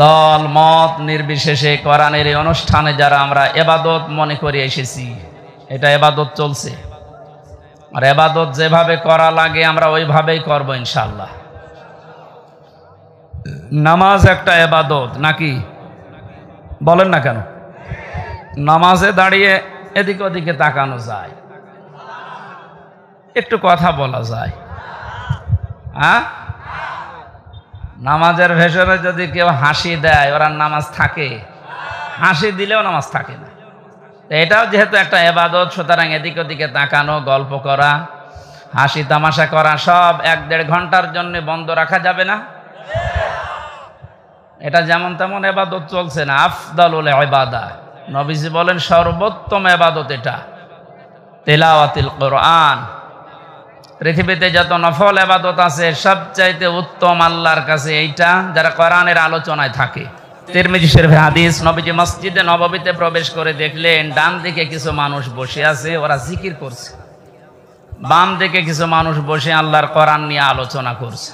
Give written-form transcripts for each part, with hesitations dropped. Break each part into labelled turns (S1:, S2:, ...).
S1: দল মত নির্বিশেষে কোরআনের এই অনুষ্ঠানে যারা আমরা ইবাদত মনে করে এসেছি, এটা ইবাদত চলছে। আর ইবাদত যেভাবে করা লাগে আমরা ওইভাবেই করব ইনশাআল্লাহ। নামাজ একটা ইবাদত নাকি? বলেন না কেন? নামাজে দাঁড়িয়ে এদিক ওদিকে তাকানো যায়, একটু কথা বলা যায়। হ্যাঁ, নামাজের ভেতরে যদি কেউ হাসি দেয় ওরা নামাজ থাকে? হাসি দিলেও নামাজ থাকে না। এটাও যেহেতু একটা ইবাদত, সুতরাং এদিক ওদিকে তাকানো, গল্প করা, হাসি তামাশা করা সব 1-1.5 ঘন্টার জন্য বন্ধ রাখা যাবে না। এটা যেমন তেমন ইবাদত চলছে না। আফদালুল ইবাদা, নবীজি বলেন সর্বোত্তম ইবাদত এটা তিলাওয়াতুল কোরআন। পৃথিবীতে যত নফল ইবাদত আছে সবচাইতে উত্তম আল্লাহর কাছে এইটা, যারা কোরআনের আলোচনায় থাকে। তিরমিজি শরীফের হাদিস, নবীজি মসজিদে নববীতে প্রবেশ করে দেখলেন ডান দিকে কিছু মানুষ বসে আছে, ওরা জিকির করছে। বাম দিকে কিছু মানুষ বসে আল্লাহর কোরআন নিয়ে আলোচনা করছে।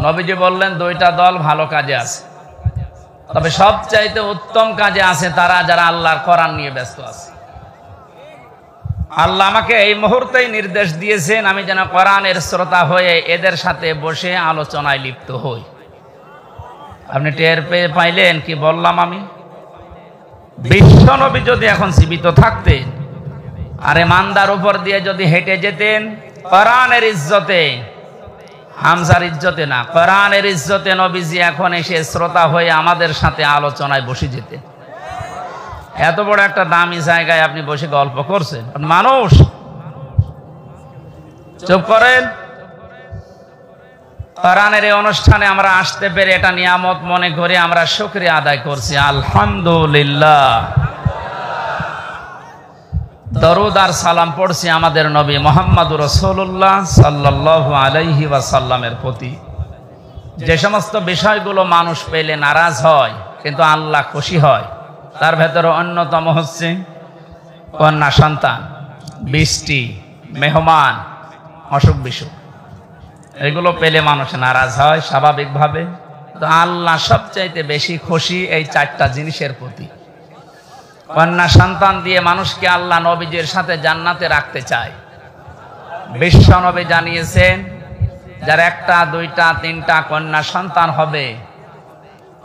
S1: নবীজি বললেন দুইটা দল ভালো কাজে আছে, তবে সবচাইতে উত্তম কাজে আছে তারা যারা আল্লাহর কোরআন নিয়ে ব্যস্ত আছে। আল্লাহ আমাকে এই মুহূর্তেই নির্দেশ দিয়েছেন আমি যেন কোরআনের শ্রোতা হয়ে এদের সাথে বসে আলোচনায় লিপ্ত হই। আপনি টের পেয়ে পাইলেন কি বললাম আমি? বিশ্ব নবী যদি এখন জীবিত থাকতেন আর মান্দার উপর দিয়ে যদি হেঁটে যেতেন, কোরআনের ইজ্জতে, হামজার ইজ্জতে না, কোরআনের ইজ্জতে নবীজি এখন এসে শ্রোতা হয়ে আমাদের সাথে আলোচনায় বসে যেতেন। এত বড় একটা দামি জায়গায় আপনি বসে গল্প করছেন, মানুষ চুপ করেন। কোরআনের এই অনুষ্ঠানে আমরা আসতে পেরে এটা নিয়ামত মনে করে আমরা শুকরিয়া আদায় করছি, আলহামদুলিল্লাহ। দরুদ আর সালাম পড়ছি আমাদের নবী মুহাম্মদুর রাসূলুল্লাহ সাল্লাল্লাহু আলাইহি ওয়াসাল্লামের প্রতি। যে সমস্ত বিষয়গুলো মানুষ পেলে নারাজ হয় কিন্তু আল্লাহ খুশি হয়, তার ভেতরে অন্যতম হচ্ছে কন্যা সন্তান, বৃষ্টি, মেহমান, অসুখ বিসুখ। এগুলো পেলে মানুষ নারাজ হয় স্বাভাবিকভাবে। তো আল্লাহ সবচাইতে বেশি খুশি এই 4টা জিনিসের প্রতি। কন্যা সন্তান দিয়ে মানুষকে আল্লাহ নবীজির সাথে জান্নাতে রাখতে চায়। বিশ্ব নবী জানিয়েছেন যার 1টা 2টা 3টা কন্যা সন্তান হবে,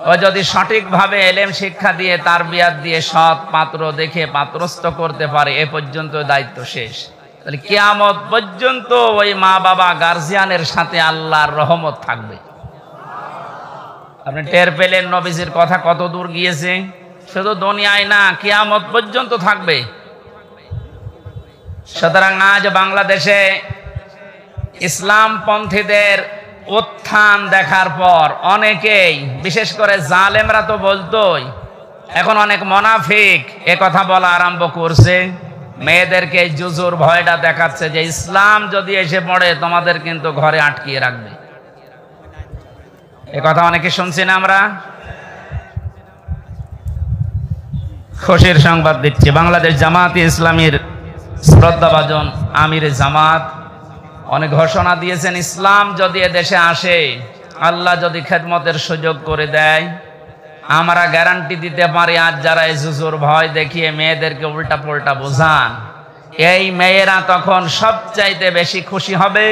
S1: ও যদি সঠিকভাবে এলেম শিক্ষা দিয়ে তারবিয়াত দিয়ে সৎ পাত্র দেখে পাত্রস্থ করতে পারে, এ পর্যন্ত দায়িত্ব শেষ। তাহলে কিয়ামত পর্যন্ত ওই মা বাবা গার্জিয়ানের সাথে আল্লাহর রহমত থাকবে। আপনি টের পেলেন নবীজির কথা কত দূর গিয়েছে? শুধু দুনিয়ায় না, কিয়ামত পর্যন্ত থাকবে। সুতরাং আজ বাংলাদেশে ইসলামপন্থীদের উত্থান দেখার পর অনেকেই, বিশেষ করে জালেমরা তো বলতোই, এখন অনেক মুনাফিক এ কথা বলা আরম্ভ করছে। মেয়েদেরকে জুজুর ভয়টা দেখাচ্ছে যে ইসলাম যদি এসে পড়ে তোমাদের কিন্তু ঘরে আটকিয়ে রাখবে। এ কথা অনেকে শুনছি না আমরা। খুশির সংবাদ দিচ্ছি, বাংলাদেশ জামাত ইসলামীর শ্রদ্ধাভাজন আমির জামাত অনেক ঘোষণা দিয়েছেন, ইসলাম যদি এদেশে আসে, আল্লাহ যদি খেদমতের সুযোগ করে দেয়, আমরা গ্যারান্টি দিতে পারি আজ যারা এই জুজুর ভয় দেখিয়ে মেয়েদেরকে উল্টা পাল্টা বোঝান, এই মেয়েরা তখন সবচাইতে বেশি খুশি হবে।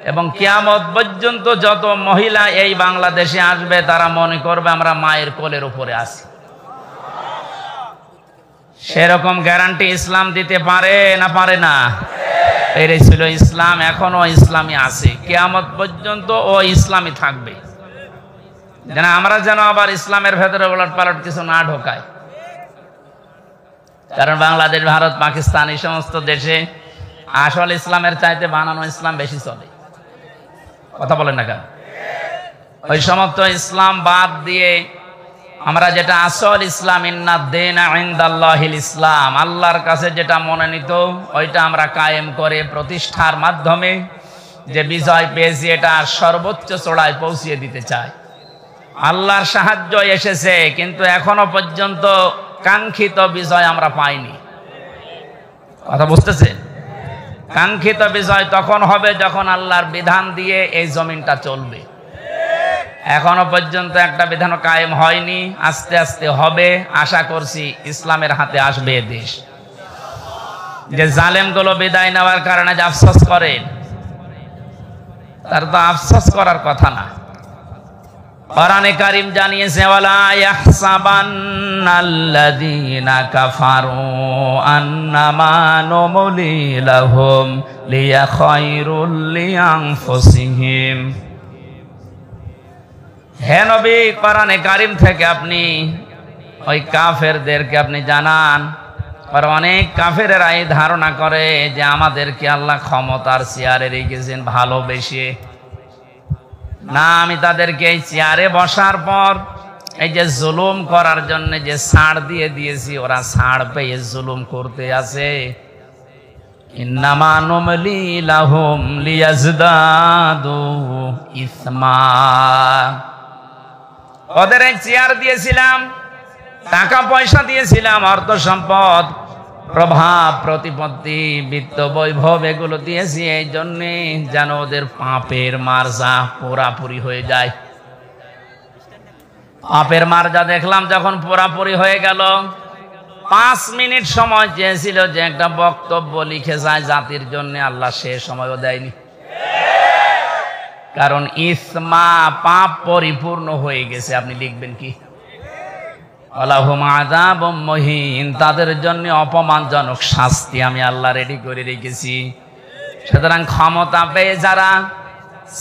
S1: এবং কিয়ামত পর্যন্ত যত মহিলা এই বাংলাদেশে আসবে তারা মনে করবে আমরা মায়ের কোলের উপরে আছি। সেরকম গ্যারান্টি ইসলাম দিতে পারে না পারে না? পেরেছিল ইসলাম, এখনো ইসলামী আছে, কিয়ামত পর্যন্ত ও ইসলামী থাকবে। যেন আমরা যেন আবার ইসলামের ভেতরে ওলট পালট কিছু না ঢোকায়। কারণ বাংলাদেশ, ভারত, পাকিস্তান এই সমস্ত দেশে আসল ইসলামের চাইতে বানানো ইসলাম বেশি চলে। কথা বলেন না কেন? ওই সমস্ত ইসলাম বাদ দিয়ে আমরা যেটা আসল ইসলাম, ইন্নাদ দীনা ইনদাল্লাহিল ইসলাম, আল্লাহর কাছে যেটা মনোনীত, ওইটা আমরা কায়েম করে প্রতিষ্ঠার মাধ্যমে যে বিজয় পেয়েছি এটা সর্বোচ্চ চূড়ায় পৌঁছিয়ে দিতে চাই। আল্লাহর সাহায্য এসেছে কিন্তু এখনো পর্যন্ত কাঙ্ক্ষিত বিজয় আমরা পাইনি। কথা বুঝতেছেন? কাঙ্ক্ষিত বিজয় তখন হবে যখন আল্লাহর বিধান দিয়ে এই জমিনটা চলবে। এখনো পর্যন্ত একটা বিধানও কায়েম হয়নি, আস্তে আস্তে হবে। আশা করছি ইসলামের হাতে আসবে এ দেশ। যে জালেমগুলো বিদায় নেওয়ার কারণে যে আফসোস করেন, তার তো আফসোস করার কথা না। কোরআনে কারীম জানিয়েছে, ওয়ালা ইয়াহসাবান্নাল্লাযীনা কাফারু আন্নামা নুমলি লাহুম লিয়াখায়রুল লিআনফুসিহিম। হে নবী, কোরআনে কারীম থেকে আপনি ওই কাফেরদেরকে আপনি জানান। আর অনেক কাফেরেরা এই ধারণা করে যে আমাদেরকে আল্লাহ ক্ষমতার চেয়ারে রেখেছেন ভালোবেসে। না, আমি তাদেরকে এই চেয়ারে বসার পর এই যে জুলুম করার জন্য যে ছাড় দিয়ে দিয়েছি, ওরা ছাড় পেয়ে জুলুম করতে আছে। ইন্নামা নুমলি লাহুম লিয়াজদাদু ইসমা। ওদের এই চেয়ার দিয়েছিলাম, টাকা পয়সা দিয়েছিলাম, অর্থ সম্পদ, প্রভাব প্রতিপত্তি, বিত্ত বৈভব এগুলো দিয়েছি এই জন্যে যেন ওদের পাপের মার্জা পুরাপুরি হয়ে যায়। পাপের মার্জা দেখলাম যখন পুরাপুরি হয়ে গেল, 5 মিনিট সময় চেয়েছিল যে একটা বক্তব্য লিখে যায় জাতির জন্য, আল্লাহ সে সময়ও দেয়নি। কারণ ইসমা পাপ পরিপূর্ণ হয়ে গেছে। আপনি লিখবেন কি? ওয়ালাহুম আযাবুম মুহিন, তাদের জন্য অপমানজনক শাস্তি আমি আল্লাহ রেডি করে রেখেছি। সুতরাং ক্ষমতা পেয়ে যারা,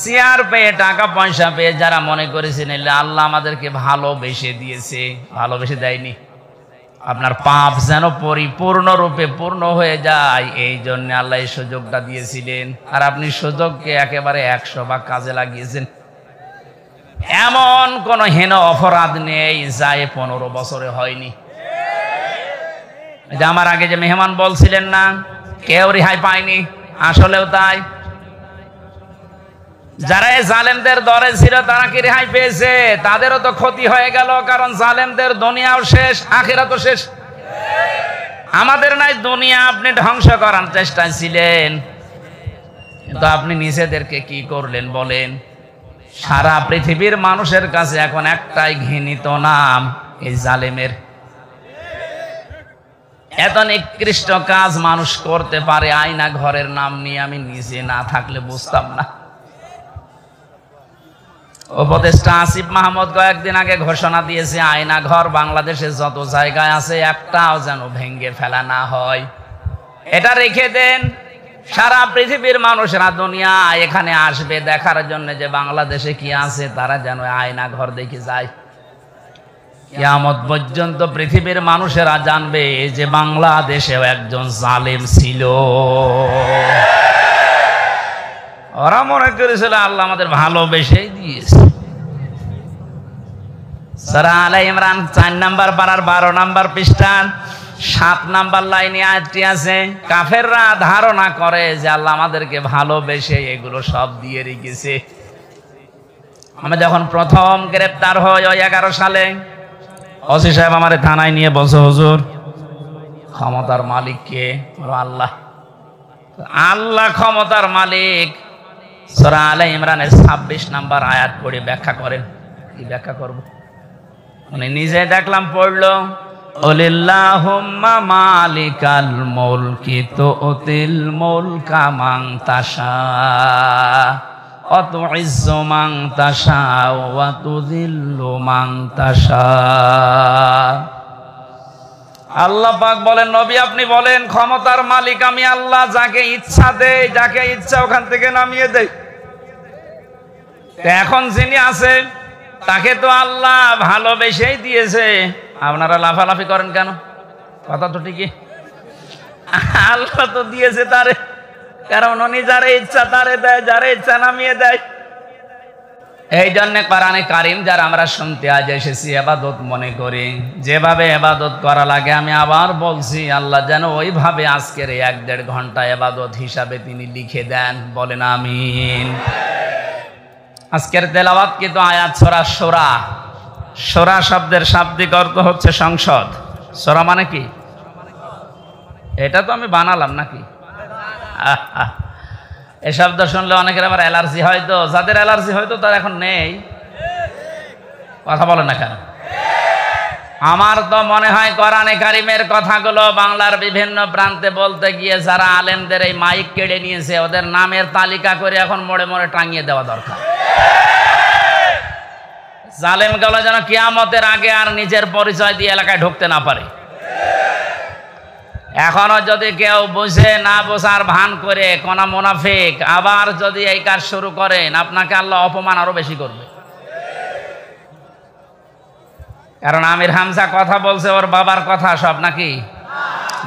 S1: চেয়ার পেয়ে, টাকা পয়সা পেয়ে যারা মনে করেছেন আল্লাহ আমাদেরকে ভালোবেসে দিয়েছে, ভালোবেসে দেয়নি। আপনার পাপ যেন পরিপূর্ণরূপে পূর্ণ হয়ে যায়, এই জন্য আল্লাহ এই সুযোগটা দিয়েছিলেন। আর আপনি সুযোগকে একেবারে 100 ভাগ কাজে লাগিয়েছেন। এমন কোন হেন অপরাধ নেই যা 15 বছরে হয়নি। আমার আগে যে মেহমান বলছিলেন না, কেউ রেহাই পায়নি, আসলেও তাই। যারা জালেমদের দরে ছিল তারা কি রেহাই পেয়েছে? তাদেরও তো ক্ষতি হয়ে গেল, কারণ জালেমদের দুনিয়াও শেষ, আখিরাতও শেষ। আমাদের নাই দুনিয়া আপনি ধ্বংস করার চেষ্টায় ছিলেন, কিন্তু আপনি নিজেদেরকে কি করলেন বলেন? সারা পৃথিবীর মানুষের কাছে এখন একটাই ঘৃণিত নাম, এই জালেমের। এত নিকৃষ্ট কাজ মানুষ করতে পারে আয়না ঘরের নাম নিয়ে, আমি নিজে না থাকলে বুঝতাম না। উপদেষ্টা আসিফ মাহমুদ কয়েকদিন আগে ঘোষণা দিয়েছে, আয়না ঘর বাংলাদেশে যত জায়গায় আছে একটাও যেন ভেঙে ফেলা না হয়। এটা রেখে দেন, সারা পৃথিবীর মানুষরা দুনিয়া এখানে আসবে দেখার জন্য যে বাংলাদেশে কি আছে, তারা যেন আয়না ঘর দেখে যায়। কিয়ামত পর্যন্ত পৃথিবীর মানুষেরা জানবে যে বাংলাদেশেও একজন জালেম ছিল। ওরা মনে করেছিল আল্লাহ আমাদের ভালোবেসেই দিয়েছে। সূরা আলে ইমরান 4 নম্বর পারার 12 নম্বর পৃষ্ঠার 7 নম্বর লাইনে আয়াতটি আছে। কাফেররা ধারণা করে যে আল্লাহ আমাদেরকে ভালোবেসে এগুলো সব দিয়ে রেখেছে। আমি যখন প্রথম গ্রেপ্তার হই ওই 11 সালে, ওসি সাহেব আমারে থানায় নিয়ে বলছে, হুজুর ক্ষমতার মালিক কে? আল্লাহ। আল্লাহ ক্ষমতার মালিক। সূরা আলে ইমরানের 26 নম্বর আয়াত পড়ে ব্যাখ্যা করেন। কি ব্যাখ্যা করব? উনি নিজে দেখলাম পড়লো, ওলিল্লাহুম্মা মালিকাল মুলকি তুতিল মুলকা মান তাশা ওয়া তুইজ্জু মান তাশা ওয়া তুযিল্লু মান তাশা। আল্লাহ পাক বলেন, নবী আপনি বলেন ক্ষমতার মালিক আমি আল্লাহ, যাকে ইচ্ছা দেই, যাকে ইচ্ছা ওখান থেকে নামিয়ে দেই। এখন যিনি আছে তাকে তো আল্লাহ ভালোবেসেই দিয়েছে। আপনারা লাফালাফি করেন কেন? কথা তো ঠিকই, আল্লাহ তো দিয়েছে তারে, কারণ উনি যারে ইচ্ছা তারে দেয়, যারে ইচ্ছা নামিয়ে দেয়। এই জন্য কোরআনে কারীম যারা আমরা শুনতে আজ এসেছি ইবাদত মনে করি, যেভাবে ইবাদত করা লাগে, আমি আবার বলছি আল্লাহ যেন ওইভাবে আজকের 1-1.5 ঘন্টা ইবাদত হিসাবে তিনি লিখে দেন। বলেন আমিন। আজকের তেলাওয়াত কিন্তু আয়াত সূরা শূরা। শূরা শব্দের শাব্দিক অর্থ হচ্ছে সংসদ। শূরা মানে কি? এটা তো আমি বানালাম নাকি? এই শব্দ শুনলে অনেকের আবার অ্যালার্জি হয়তো, যাদের অ্যালার্জি হয়তো তার এখন নেই। কথা বলেন না কেন? আমার তো মনে হয় কোরআনে কারিমের কথাগুলো বাংলার বিভিন্ন প্রান্তে বলতে গিয়ে যারা আলেমদের এই মাইক কেড়ে নিয়েছে ওদের নামের তালিকা করে এখন মোড়ে মোড়ে টাঙিয়ে দেওয়া দরকার। জালেমগুলো যেন কিয়ামতের আগে আর নিজের পরিচয় দিয়ে এলাকায় ঢুকতে না পারে। এখনো যদি কেউ বুঝে না বোঝার ভান করে কোন মুনাফিক আবার যদি এই কাজ শুরু করেন, আপনাকে আল্লাহ অপমান আরো বেশি করবে। কারণ আমির হামজা কথা বলছে ওর বাবার কথা সব নাকি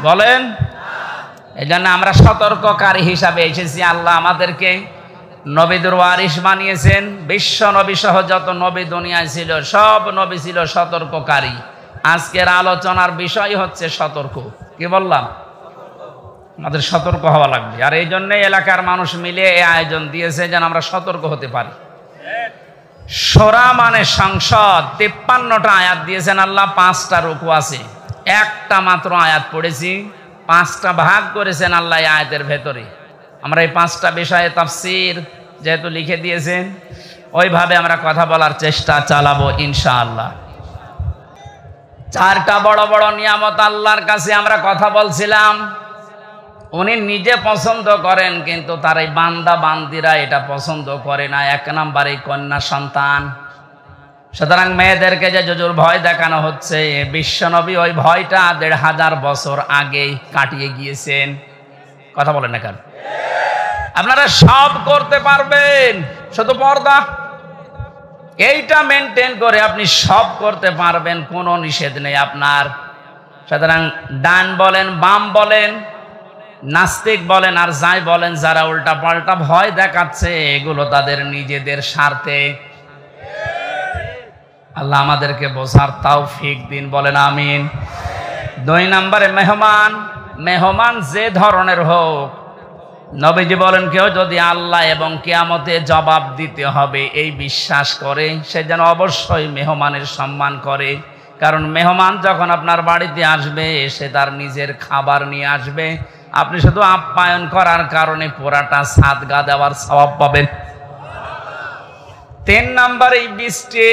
S1: বলেন? এই জন্য আমরা সতর্ককারী হিসাবে এসেছি। আল্লাহ আমাদেরকে নবীদের ওয়ারিস বানিয়েছেন। বিশ্ব নবী সহ যত নবী দুনিয়ায় ছিল সব নবী ছিল সতর্ককারী। আজকের আলোচনার বিষয় হচ্ছে সতর্ক। কি বললাম? আমাদের সতর্ক হওয়া লাগবে। আর এই জন্যই এলাকার মানুষ মিলে এই আয়োজন দিয়েছে যেন আমরা সতর্ক হতে পারি। সূরা মানে সংসদ, 53টা আয়াত দিয়েছেন আল্লাহ, 5টা রুকু আছে। একটা মাত্র আয়াত পড়েছি, 5টা ভাগ করেছেন আল্লাহ এই আয়াতের ভেতরে। আমরা এই 5টা বিষয়ে তাফসীর যেহেতু লিখে দিয়েছেন ওইভাবে আমরা কথা বলার চেষ্টা চালাবো ইনশাআল্লাহ। 4টা বড় বড় নিয়ামত আল্লাহর কাছে আমরা কথা বলছিলাম। উনি নিজে পছন্দ করেন কিন্তু তার এই বান্দা বান্দিরা এটা পছন্দ করে না। 1 নম্বরে কন্যা সন্তান। সুতরাং মেয়েদেরকে যে জুজুর ভয় দেখানো হচ্ছে, বিশ্বনবী ওই ভয়টা 1500 বছর আগেই কাটিয়ে গিয়েছেন। কথা বলেন না কেন? আপনারা সব করতে পারবেন, শুধু পর্দা এইটা মেনটেন করে আপনি সব করতে পারবেন, কোনো নিষেধ নেই আপনার। সুতরাং ডান বলেন বাম বলেন নাস্তিক বলেন আর যাই বলেন, যারা উল্টা পাল্টা ভয় দেখাচ্ছে এগুলো তাদের নিজেদের স্বার্থে। আল্লাহ আমাদেরকে বোঝার তৌফিক দিন, বলেন আমিন। 2 নম্বরে মেহমান। মেহমান যে ধরনের হোক, নবীজি বলেন কেউ যদি আল্লাহ এবং কিয়ামতে জবাব দিতে হবে এই বিশ্বাস করে, সে যেন অবশ্যই মেহমানের সম্মান করে। কারণ মেহমান যখন আপনার বাড়িতে আসবে সে তার নিজের খাবার নিয়ে আসবে, আপনি শুধু আপ্যায়ন করার কারণে পুরাটা সাদগা দেওয়ার সওয়াব পাবেন। 3 নম্বরে বৃষ্টি,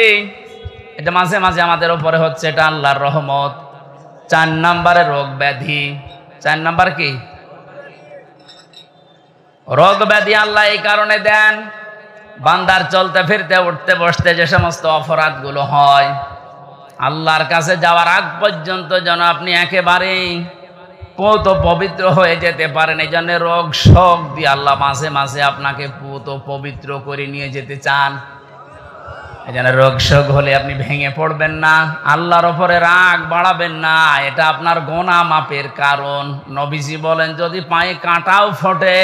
S1: এটা মাঝে মাঝে আমাদের উপরে হচ্ছে, এটা আল্লাহর রহমত। 4 নম্বরে রোগ ব্যাধি। 4 নম্বর কি? রোগ ব্যাধি আল্লাহ এই কারণে দেন, বান্দার চলতে ফিরতে উঠতে বসতে যে সমস্ত অপরাধগুলো হয় আল্লাহর কাছে যাওয়ার আগ পর্যন্ত যেন আপনি একেবারেই পুত পবিত্র হয়ে যেতে পারেন। এই জন্য রোগ শোক দিয়ে আল্লাহ মাঝে মাঝে আপনাকে পুত পবিত্র করে নিয়ে যেতে চান। এই জন্য রোগ শোক হলে আপনি ভেঙে পড়বেন না, আল্লাহর ওপরে রাগ বাড়াবেন না, এটা আপনার গোনা মাপের কারণ। নবীজি বলেন যদি পায়ে কাঁটাও ফোটে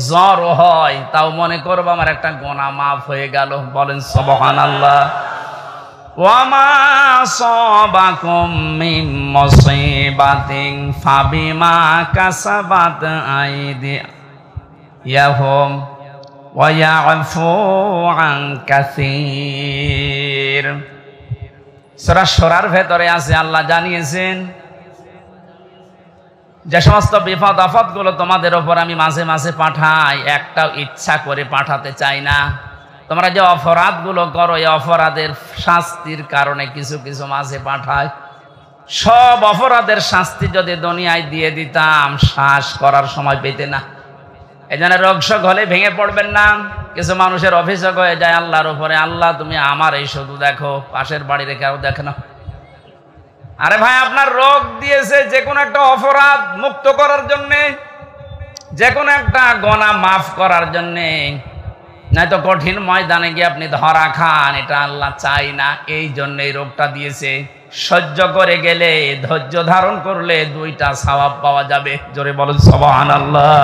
S1: জ্বর হয় তাও মনে করবো আমার একটা গোনা মাফ হয়ে গেল, বলেন সুবহানাল্লাহ। ওয়ামা সাবাকুম মিন মুসিবাতিন ফাবিমা কাসাবাত আইদিয়াহুম ওয়া ইয়াফু আন কাসীর। সূরা শুরার ভেতরে আছে আল্লাহ জানিয়েছেন যে সমস্ত বিপদ আপদগুলো তোমাদের ওপর আমি মাঝে মাঝে পাঠাই, একটাও ইচ্ছা করে পাঠাতে চাই না। তোমরা যে অপরাধগুলো করো এই অপরাধের শাস্তির কারণে কিছু কিছু মাঝে পাঠায়। সব অপরাধের শাস্তি যদি দুনিয়ায় দিয়ে দিতাম শ্বাস করার সময় পেতে না। এই জন্য রোগ শোক হলে ভেঙে পড়বেন না। কিছু মানুষের অভিযোগ হয়ে যায় আল্লাহর উপরে, আল্লাহ তুমি আমার এই শুধু দেখো, পাশের বাড়ির কেউ দেখে না। আরে ভাই, আপনার রোগ দিয়েছে যে কোনো একটা অপরাধ মুক্ত করার জন্যে, যে কোনো একটা গোনা মাফ করার জন্যে, নয়তো কঠিন ময়দানে গিয়ে আপনি ধরা খান, এটা আল্লাহ চাই না। এই জন্য এই রোগটা দিয়েছে। সহ্য করে গেলে, ধৈর্য ধারণ করলে 2টা সওয়াব পাওয়া যাবে। জোরে বলুন সুবহানাল্লাহ।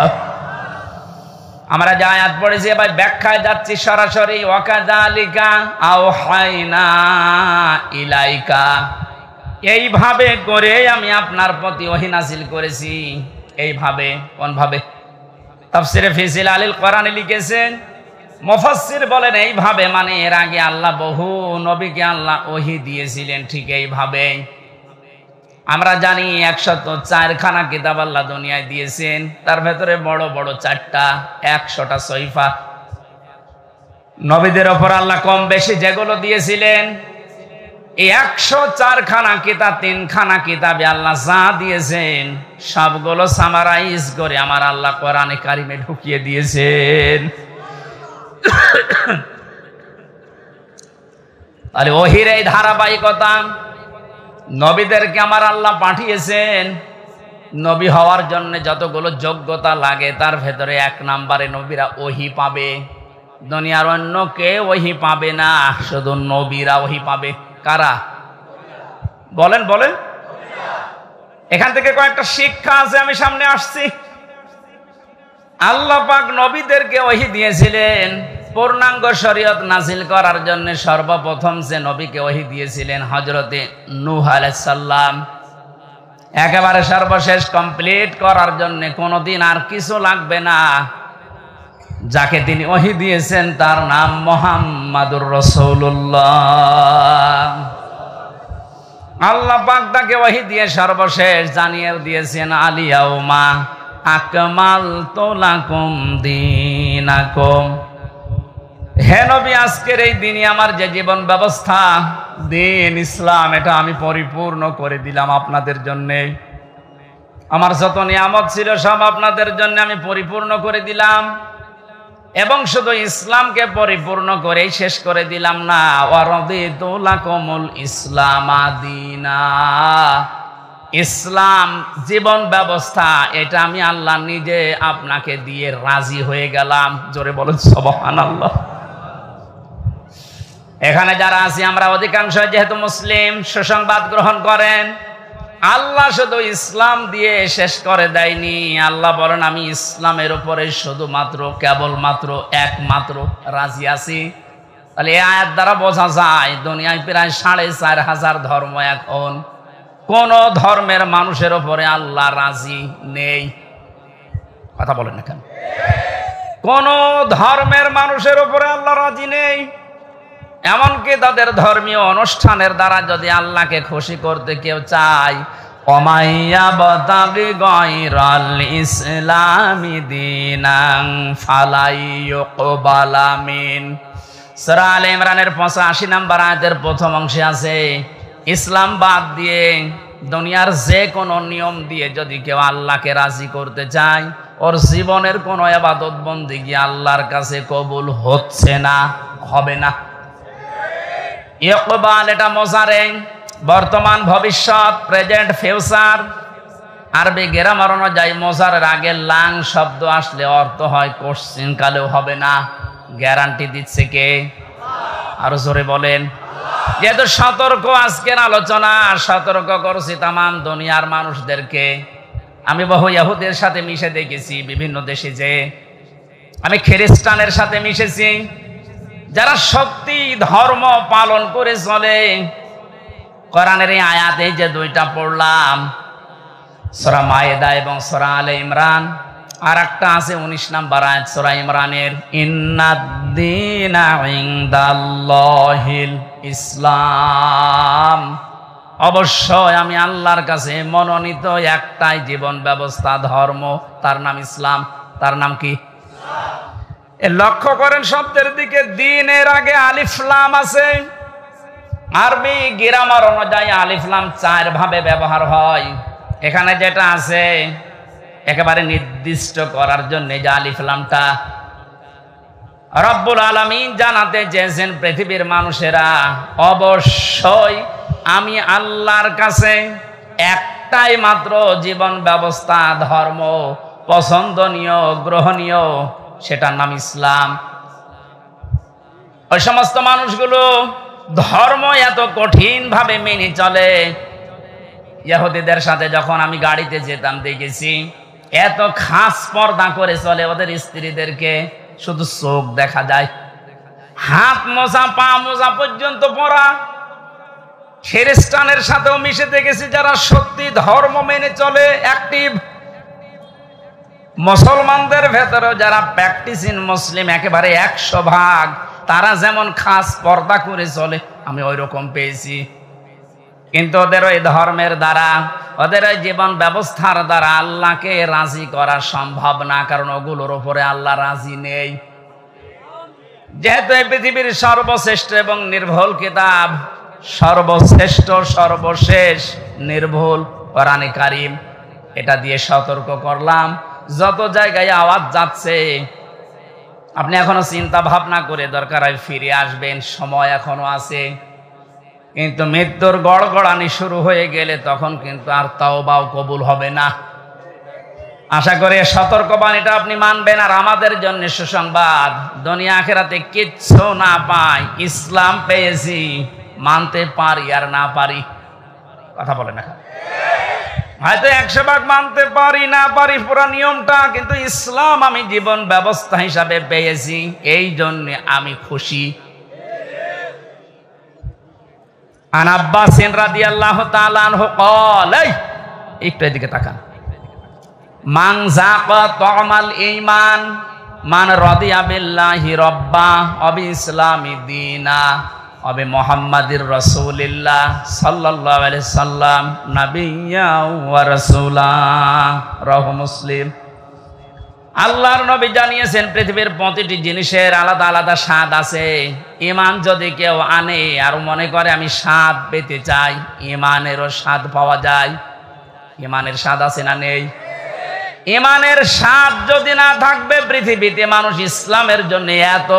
S1: আমরা যে আয়াত পড়েছি এবার ব্যাখ্যায় যাচ্ছি সরাসরি। ওয়াকাযালিকা আওহাইনা ইলাইকা, এইভাবে করে আমি আপনার প্রতি ওহী নাযিল করেছি। এইভাবে, কোনভাবে? তাফসীরে ফি জিলালিল কোরআনে লিখেছেন, মুফাসসির বলেন এইভাবে মানে এর আগে আল্লাহ বহু নবীকে আল্লাহ ওহী দিয়েছিলেন ঠিক এইভাবে। আমরা জানি 104খানা কিতাব আল্লাহ দুনিয়ায় দিয়েছেন, তার ভেতরে বড় বড় 4টা, 100টা সহিফা। নবীদের ওপর আল্লাহ কম বেশি যেগুলো দিয়েছিলেন এই 104 খানা কিতাব, 3 খানা কিতাবে আল্লাহ যা দিয়েছেন সবগুলো সামারাইজ করে আমার আল্লাহ কোরআনে কারিমে ঢুকিয়ে দিয়েছেন। তাহলে ওহির এই ধারাবাহিকতা, নবীদেরকে আমার আল্লাহ পাঠিয়েছেন। নবী হওয়ার জন্য যতগুলো যোগ্যতা লাগে তার ভেতরে 1 নম্বরে নবীরা ওহি পাবে। দুনিয়ার অন্য কেউ ওহি পাবে না, শুধু নবীরা ওহি পাবে। কারা? বলেন বলেন। এখান থেকে কয়েকটা শিক্ষা আছে, আমি সামনে আসছি। আল্লাহ পাক নবীদেরকে ওহি দিয়েছিলেন পূর্ণাঙ্গ শরীয়ত নাজিল করার জন্য। সর্বপ্রথম যে নবীকে ওহি দিয়েছিলেন হযরতে নূহ আলাইহিস সালাম, একেবারে সর্বশেষ কমপ্লিট করার জন্য কোনোদিন আর কিছু লাগবে না। যাকে তিনি ওহি দিয়েছেন তার নাম মুহাম্মাদুর রাসূলুল্লাহ। আল্লাহ পাক তাকে ওহি দিয়ে সর্বশেষ জানিয়েও দিয়েছেন আলিয়াউমা আকমালতু লাকুম দীনাকুম। হে নবী, আজকের এই দিনই আমার যে জীবন ব্যবস্থা, দিন ইসলাম, এটা আমি পরিপূর্ণ করে দিলাম আপনাদের জন্য। আমার যত নিয়ামত ছিল সব আপনাদের জন্য আমি পরিপূর্ণ করে দিলাম। এবং শুধু ইসলামকে পরিপূর্ণ করেই শেষ করে দিলাম না, ওয়ারাদিতু লাকুমুল ইসলামা দীনা। ইসলাম জীবন ব্যবস্থা, এটা আমি আল্লাহ নিজে আপনাকে দিয়ে রাজি হয়ে গেলাম। জোরে বলেন সুবহানাল্লাহ। এখানে যারা আছি আমরা অধিকাংশ যেহেতু মুসলিম, সুসংবাদ গ্রহণ করেন। আল্লাহ শুধু ইসলাম দিয়ে শেষ করে দেয়নি। আল্লাহ বলেন আমি ইসলামের উপরে শুধুমাত্র, কেবলমাত্র, একমাত্র রাজি আছি। তাহলে এই আয়াত দ্বারা বোঝা যায় দুনিয়ায় প্রায় 4500 ধর্ম, এখন কোন ধর্মের মানুষের উপরে আল্লাহ রাজি নেই। কথা বলেন না কেন? কোন ধর্মের মানুষের উপরে আল্লাহ রাজি নেই। এমনকি তাদের ধর্মীয় অনুষ্ঠানের দ্বারা যদি আল্লাহকে খুশি করতে কেউ চায়, ওমাইয়াবতাগি গায়রাল ইসলামি দীনান ফালাই ইউকবালা মিন। সূরা আলে ইমরানের 85 নম্বর আয়াতের প্রথম অংশে আছে, ইসলাম বাদ দিয়ে দুনিয়ার যে কোনো নিয়ম দিয়ে যদি কেউ আল্লাহকে রাজি করতে চায়, ওর জীবনের কোনো ইবাদত বন্দেগী আল্লাহর কাছে কবুল হচ্ছে না, হবে না। ইকবাল এটা মোজারে, বর্তমান, ভবিষ্যৎ, প্রেজেন্ট, ফিউচার। আরবি গ্রামার অনুযায়ী মোজারের আগে লাং শব্দ আসলে অর্থ হয় কোশ্চিন কালেও হবে না। গ্যারান্টি দিচ্ছে কে? আরো জোরে বলেন। যেহেতু সতর্ক আজকের আলোচনা, সতর্ক করছি তামাম দুনিয়ার মানুষদেরকে। আমি বহু ইহুদের সাথে মিশে দেখেছি বিভিন্ন দেশে, যে আমি খ্রিস্টানের সাথে মিশেছি, যারা সত্যি ধর্ম পালন করে চলে। কোরআনের এই আয়াতে যে 2টা পড়লাম, সূরা মায়েদা এবং সূরা আলে ইমরান, আর একটা আছে 19 নম্বর আয়াত সূরা ইমরানের, ইন্নাদ-দীনা ইনদাল্লাহিল ইসলাম। অবশ্যই আমি আল্লাহর কাছে মনোনীত একটাই জীবন ব্যবস্থা, ধর্ম, তার নাম ইসলাম। তার নাম কি? লক্ষ্য করেন শব্দের দিকে, দ্বীনের আগে আলিফ লাম আছে। আরবি গ্রামার অনুযায়ী আলিফ লাম 4 ভাবে ব্যবহার হয়। এখানে যেটা আছে একেবারে নির্দিষ্ট করার জন্য যে আলিফ লামটা, রব্বুল আলামিন জানাতে চেয়েছেন পৃথিবীর মানুষেরা অবশ্যই আমি আল্লাহর কাছে একটাই মাত্র জীবন ব্যবস্থা, ধর্ম পছন্দনীয়, গ্রহণীয়, সেটার নাম ইসলাম। ওই সমস্ত মানুষগুলো ধর্ম এত কঠিন ভাবে মেনে চলে। ইহুদিদের সাথে যখন আমি গাড়িতে যেতাম দেখেছি এত খাস পর্দা করে চলে, ওদের স্ত্রীদেরকে শুধু চোখ দেখা যায়, হাত মোজা, পা মোজা পর্যন্ত পরা। খ্রিস্টানের সাথেও মিশে দেখেছি যারা সত্যি ধর্ম মেনে চলে, অ্যাক্টিভ। মুসলমানদের ভেতরেও যারা প্র্যাকটিসিং মুসলিম একেবারে 100%, তারা যেমন খাস পর্দা করে চলে, আমি ওই রকম পেয়েছি। কিন্তু ওদের ওই ধর্মের দ্বারা, ওদের ওই জীবন ব্যবস্থার দ্বারা আল্লাহকে রাজি করা সম্ভব না, কারণ ওগুলোর উপরে আল্লাহ রাজি নেই। যেহেতু এই পৃথিবীর সর্বশ্রেষ্ঠ এবং নির্ভুল কিতাব সর্বশ্রেষ্ঠ সর্বশেষ নির্ভুল কোরআনে কারীম, এটা দিয়ে সতর্ক করলাম। যত জায়গায় আওয়াজ যাচ্ছে আপনি এখনো চিন্তা ভাবনা করে দরকার হয় ফিরে আসবেন, সময় এখনো আছে। কিন্তু মৃত্যুর গড়গড়ানি শুরু হয়ে গেলে তখন কিন্তু আর তাওবাও কবুল হবে না। আশা করি সতর্কবাণীটা আপনি মানবেন। আর আমাদের জন্য সুসংবাদ, দুনিয়া আখিরাতে কিচ্ছু না পাই, ইসলাম পেয়েছি, মানতে পারি আর না পারি। কথা বলে না, হয়তো 100 ভাগ মানতে পারি না পারি পুরো নিয়মটা, কিন্তু ইসলাম আমি জীবন ব্যবস্থা হিসাবে পেয়েছি, এই জন্য আমি খুশি। আন আব্বাস রাদিয়াল্লাহু তাআলা আনহু قال, একটু এদিকে তাকান, মান যাকা তামাল ঈমান মান রাদিয়া বিল্লাহি রাব্বা ওয়া বিইসলামি দীনা ওয়া বিমুহাম্মাদির রাসূলিল্লাহ সাল্লাল্লাহু আলাইহি সাল্লাম নাবিয়্যা ওয়া রাসূলা। রাহু মুসলিম। আল্লাহর নবী জানিয়েছেন পৃথিবীর প্রতিটি জিনিসের আলাদা আলাদা স্বাদ আছে। ঈমান যদি কেউ আনে আর মনে করে আমি স্বাদ পেতে চাই, ঈমানেরও স্বাদ পাওয়া যায়। ঈমানের স্বাদ আছে না নেই? ঈমানের স্বাদ যদি না থাকবে, পৃথিবীতে মানুষ ইসলামের জন্য এত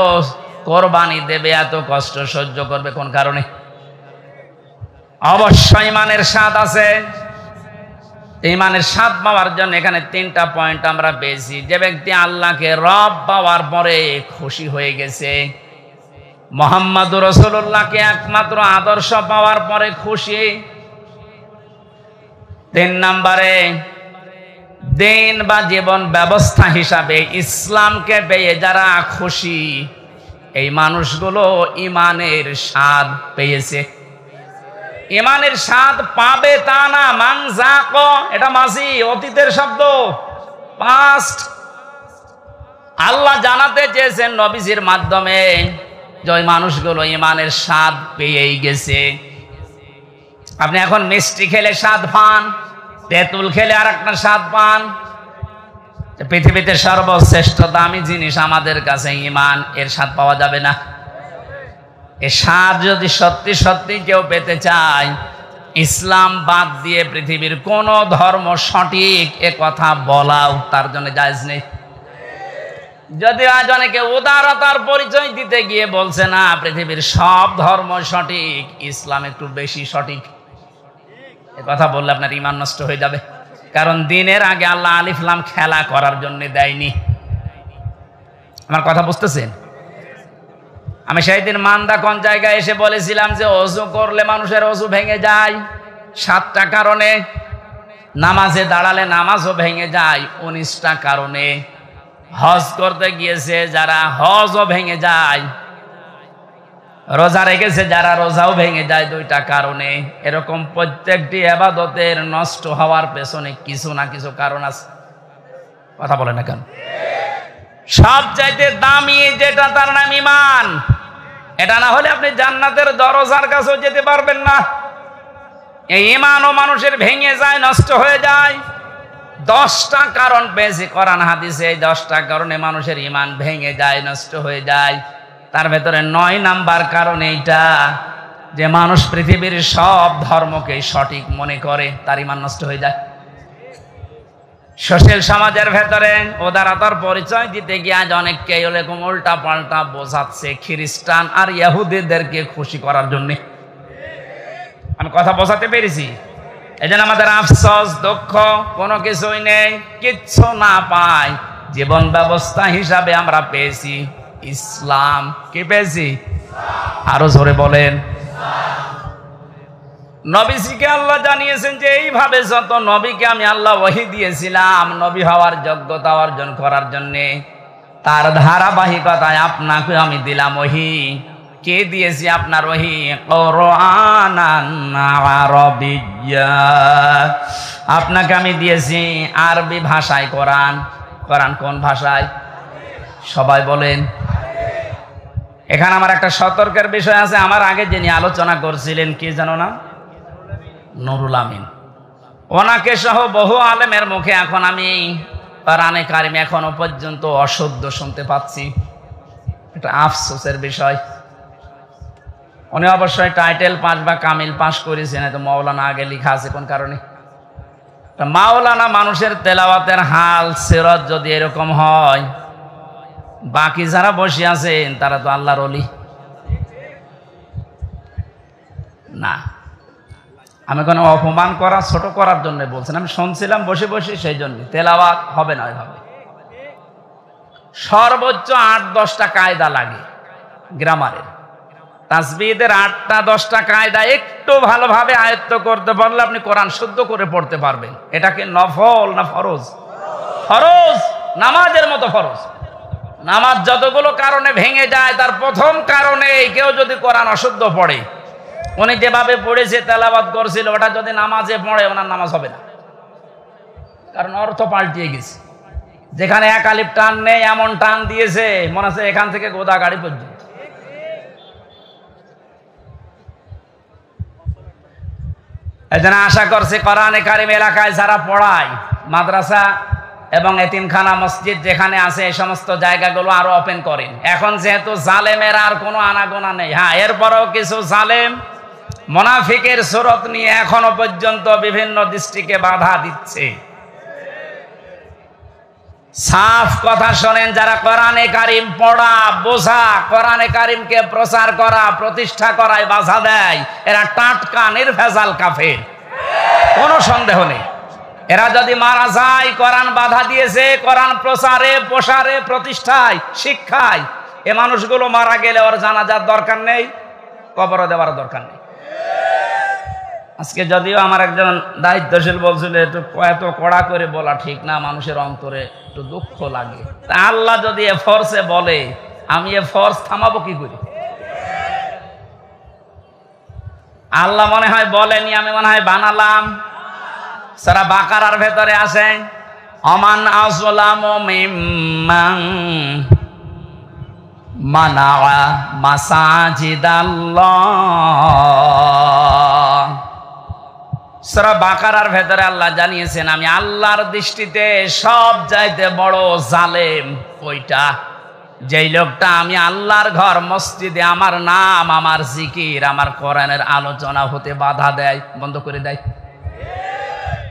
S1: কোরবানি দেবে, এত কষ্ট সহ্য করবে কোন কারণে? অবশ্যই ঈমানের স্বাদ আছে। ঈমানের স্বাদ পাওয়ার জন্য এখানে 3টা পয়েন্ট আমরা পেয়েছি। যে ব্যক্তি আল্লাহকে রব পাওয়ার পরে খুশি হয়ে গেছে, মুহাম্মদুর রাসূলুল্লাহকে একমাত্র আদর্শ পাওয়ার পরে খুশি। 3 নম্বরে দিন বা জীবন ব্যবস্থা হিসাবে ইসলামকে পেয়ে যারা খুশি, এই মানুষগুলো ঈমানের স্বাদ পেয়েছে। ঈমানের স্বাদ পাবে তা না, মান যাকা, এটা মাঝি অতীতের শব্দ, পাস্ট। আল্লাহ জানাতে চেয়েছেন নবীজির মাধ্যমে যে ওই মানুষগুলো ঈমানের স্বাদ পেয়েই গেছে। আপনি এখন মিষ্টি খেলে স্বাদ পান, তেঁতুল খেলে আর একটা স্বাদ পান। পৃথিবীতে সর্বশ্রেষ্ঠ দামি জিনিস আমাদের কাছে ঈমান, এর স্বাদ পাওয়া যাবে না? এ স্বাদ যদি সত্যি সত্যি কেউ পেতে চায়, ইসলাম বাদ দিয়ে পৃথিবীর কোন ধর্ম সঠিক এ কথা বলাও তার জন্য জায়েজ নেই। যদি আজ অনেকে উদারতার পরিচয় দিতে গিয়ে বলছে না পৃথিবীর সব ধর্ম সঠিক, ইসলাম একটু বেশি সঠিক, এ কথা বললে আপনার ঈমান নষ্ট হয়ে যাবে। কারণ দিনের আগে আল্লাহ আলিফ লাম খেলা করার জন্য দেয়নি। আমার কথা বুঝতেছেন? আমি সেই দিন মান্দা কোন জায়গায় এসে বলেছিলাম যে ওযু করলে মানুষের ওযু ভেঙে যায় 7টা কারণে, নামাজে দাঁড়ালে নামাজও ভেঙে যায় 19টা কারণে, হজ করতে গিয়েছে যারা হজও ভেঙে যায়, রোজা রেখেছে যারা রোজাও ভেঙে যায় 2টা কারণে। এরকম প্রত্যেকটি ইবাদতের নষ্ট হওয়ার পেছনে কিছু না কিছু কারণ আছে। কথা বলে না কেন? সবচাইতে দামি যেটা তার নাম ঈমান, এটা না হলে আপনি জান্নাতের দরজার কাছেও যেতে পারবেন না। এই ঈমানও মানুষের ভেঙে যায়, নষ্ট হয়ে যায়। 10টা কারণ পেয়েছি কোরআন হাদিসে, এই 10টা কারণে মানুষের ঈমান ভেঙে যায়, নষ্ট হয়ে যায়। তার ভেতরে 9 নাম্বার কারণ এইটা যে মানুষ পৃথিবীর সব ধর্মকে সঠিক মনে করে, তার ঈমান নষ্ট হয়ে যায়। সোশ্যাল সমাজের ভেতরে উদারতার পরিচয় দিতে গিয়ে আজ অনেককে এরকম উল্টা পাল্টা বোঝাচ্ছে খ্রিস্টান আর ইহুদিদেরকে খুশি করার জন্য। আমি কথা বোঝাতে পেরেছি? এই জন্য আমাদের আফসোস, দুঃখ, কোনো কিছুই নেই, কিচ্ছু না পাই। জীবন ব্যবস্থা হিসাবে আমরা পেয়েছি ইসলাম। কি পেয়েছি? আরো জোরে বলেন। নবীজিকে আল্লাহ জানিয়েছেন যে এইভাবে যত নবীকে আমি আল্লাহ ওহী দিয়েছিলাম নবী হওয়ার যোগ্যতা অর্জন করার জন্যে, তার ধারাবাহিকতায় আপনাকে আমি দিলাম ওহী। কে দিয়েছি আপনার ওহী? কুরআনান আরাবিয়্যা, আপনাকে আমি দিয়েছি আরবি ভাষায় কোরআন। কোরআন কোন ভাষায়? সবাই বলেন। এখানে আমার একটা সতর্কের বিষয় আছে। আমার আগে যিনি আলোচনা করছিলেন কি জানো না? নুরুল আমিন। ওনাকে সহ বহু আলেমের মুখে এখন আমি কোরআনে কারিম এখনো পর্যন্ত অশুদ্ধ শুনতে পাচ্ছি। এটা আফসোসের বিষয়। উনি অবশ্যই টাইটেল পাস বা কামিল পাস করেছেন, তো মাওলানা আগে লেখা আছে কোন কারণে? মাওলানা মানুষের তেলাওয়াতের হাল সিরাত যদি এরকম হয়, বাকি যারা বসে আছেন তারা তো আল্লাহর ওলি না। আমি কোনো অপমান করা ছোট করার জন্য বলছেন, আমি শুনছিলাম বসে বসে, সেই জন্য তেলাওয়াত হবে না ওইভাবে। সর্বোচ্চ 8-10টা কায়দা লাগে গ্রামারের, তাসবিহের 8টা-10টা কায়দা একটু ভালোভাবে আয়ত্ত করতে পারলে আপনি কোরআন শুদ্ধ করে পড়তে পারবেন। এটাকে নফল না ফরজ? ফরজ, নামাজের মতো ফরজ। নামাজ যতগুলো কারণে ভেঙে যায়, তার প্রথম কারণে কেউ যদি কোরআন অশুদ্ধ পড়ে, উনি যেভাবে পড়েছে তেলাওয়াত করছিল, ওটা যদি নামাজে পড়ে ওনার নামাজ হবে না, কারণ অর্থ পাল্টিয়ে গেছে। যেখানে এক আলিফ টান নেই এমন টান দিয়েছে মনে হচ্ছে এখান থেকে গোদা গাড়ি পর্যন্ত। এই জন্য আশা করছি কোরআনে কারিম এলাকায় যারা পড়ায়, মাদ্রাসা এবং এতিমখানা মসজিদ যেখানে আছে, এই সমস্ত জায়গাগুলো আরো ওপেন করেন। এখন যেহেতু জালেমের আর কোনো আনাগোনা নেই, হ্যাঁ এরপরেও কিছু জালেম মুনাফিকের সুরত নিয়ে এখনো পর্যন্ত বিভিন্ন দৃষ্টিকে বাধা দিচ্ছে। সাফ কথা শোনেন, যারা কোরআনে কারিম পড়া, বোঝা, কোরআনে কারিমকে প্রচার করা, প্রতিষ্ঠা করায় বাধা দেয়, এরা টাটকা নির্ভেজাল কাফের, কোনো সন্দেহ নেই। এরা যদি মারা যায়, কোরআন বাধা দিয়েছে, কোরআন প্রচারে, প্রসারে, প্রতিষ্ঠায়, শিক্ষায়, এ মানুষগুলো মারা গেলে ওর জানাজার দরকার নেই, কবর দেওয়ার দরকার নেই। আজকে যদিও আমার একজন দায়িত্বশীল বলছিল এত কড়া করে বলা ঠিক না, মানুষের অন্তরে একটু দুঃখ লাগে। তা আল্লাহ যদি এ ফোর্সে বলে, আমি এ ফোর্স থামাবো কি করে? আল্লাহ মনে হয় বলেনি, আমি মনে হয় বানালাম। সূরা বাকারার ভেতরে আছে, অমান আযলামু মিম্মান মানা মাসাজিদাল্লাহ। সূরা বাকারার ভেতরে আল্লাহ জানিয়েছেন, আমি আল্লাহর দৃষ্টিতে সব চাইতে বড় জালেম ওইটা, যেই লোকটা আমি আল্লাহর ঘর মসজিদে আমার নাম, আমার জিকির, আমার কোরআনের আলোচনা হতে বাধা দেয়, বন্ধ করে দেয়।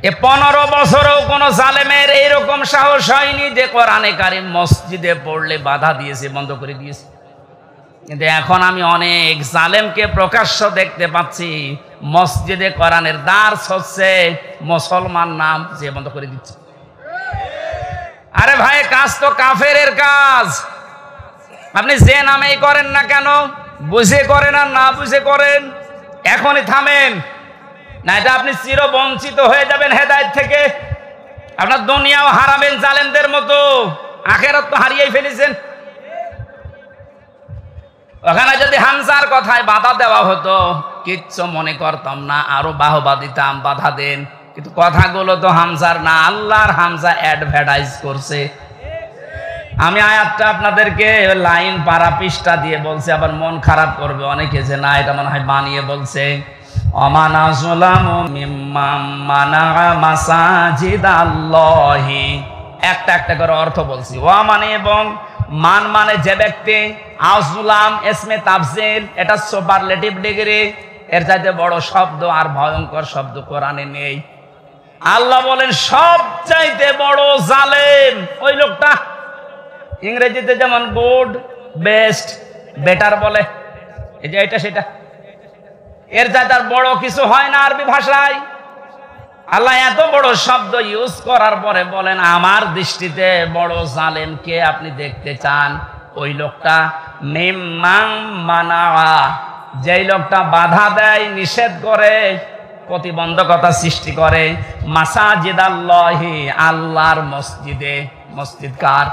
S1: এ 15 বছরেও কোন জালেমের এইরকম সাহস হয়নি যে কোরআনে কারিম মসজিদে পড়লে বাধা দিয়েছে, বন্ধ করে দিয়েছে। কিন্তু এখন আমি অনেক জালেমকে প্রকাশ্য দেখতে পাচ্ছি, মসজিদে কোরআনের দার্স হচ্ছে, মুসলমান নাম যে বন্ধ করে দিচ্ছে। আরে ভাই, কাজ তো কাফেরের কাজ, আপনি যে নামেই করেন না কেন, বুঝে করেন আর না বুঝে করেন, এখনই থামেন, না এটা আপনি চির বঞ্চিত হয়ে যাবেন হেদায়েত থেকে। আপনার দুনিয়াও হারাবেন জালেমদের মতো, আখিরাত তো হারিয়েই ফেলেছেন। ওখানে যদি হামজার কথায় বাধা দেওয়া হতো, কিচ্ছু মনে করতাম না, আরো বাহবা দিতাম, বাধা দেন, কিন্তু কথাগুলো তো হামজার না, আল্লাহর হামজা অ্যাডভার্টাইজ করছে। আমি আয়াতটা আপনাদেরকে লাইন পারা পৃষ্ঠা দিয়ে বলছি, আবার মন খারাপ করবে অনেকে যে না এটা মনে হয় বানিয়ে বলছে। অমান আযলামু মিম্মান মানা মাসাজিদাল্লাহি, একটা একটা করে অর্থ বলছি। ওয়া মানে এবং, মান মানে যে ব্যক্তি, আযলাম ইসমে তাফজিল, এটা সুপারলেটিভ ডিগ্রি, এর চাইতে বড় শব্দ আর ভয়ঙ্কর শব্দ কোরআনে নেই। আল্লাহ বলেন সব চাইতে বড় জালেম ওই লোকটা। ইংরেজিতে যেমন গুড, বেস্ট, বেটার বলে, এই যে এটা সেটা, এর চাইতে আর বড় কিছু হয় না আরবি ভাষায়। আল্লাহ এত বড় শব্দ ইউজ করার পরে বলেন আমার দৃষ্টিতে বড় জালেম কে আপনি দেখতে চান? ওই লোকটা মিম্মান মানা, যেই লোকটা বাধা দেয়, নিষেধ করে, প্রতিবন্ধকতা সৃষ্টি করে, মাসাজিদাল্লাহি, আল্লাহর মসজিদে। মসজিদ কার?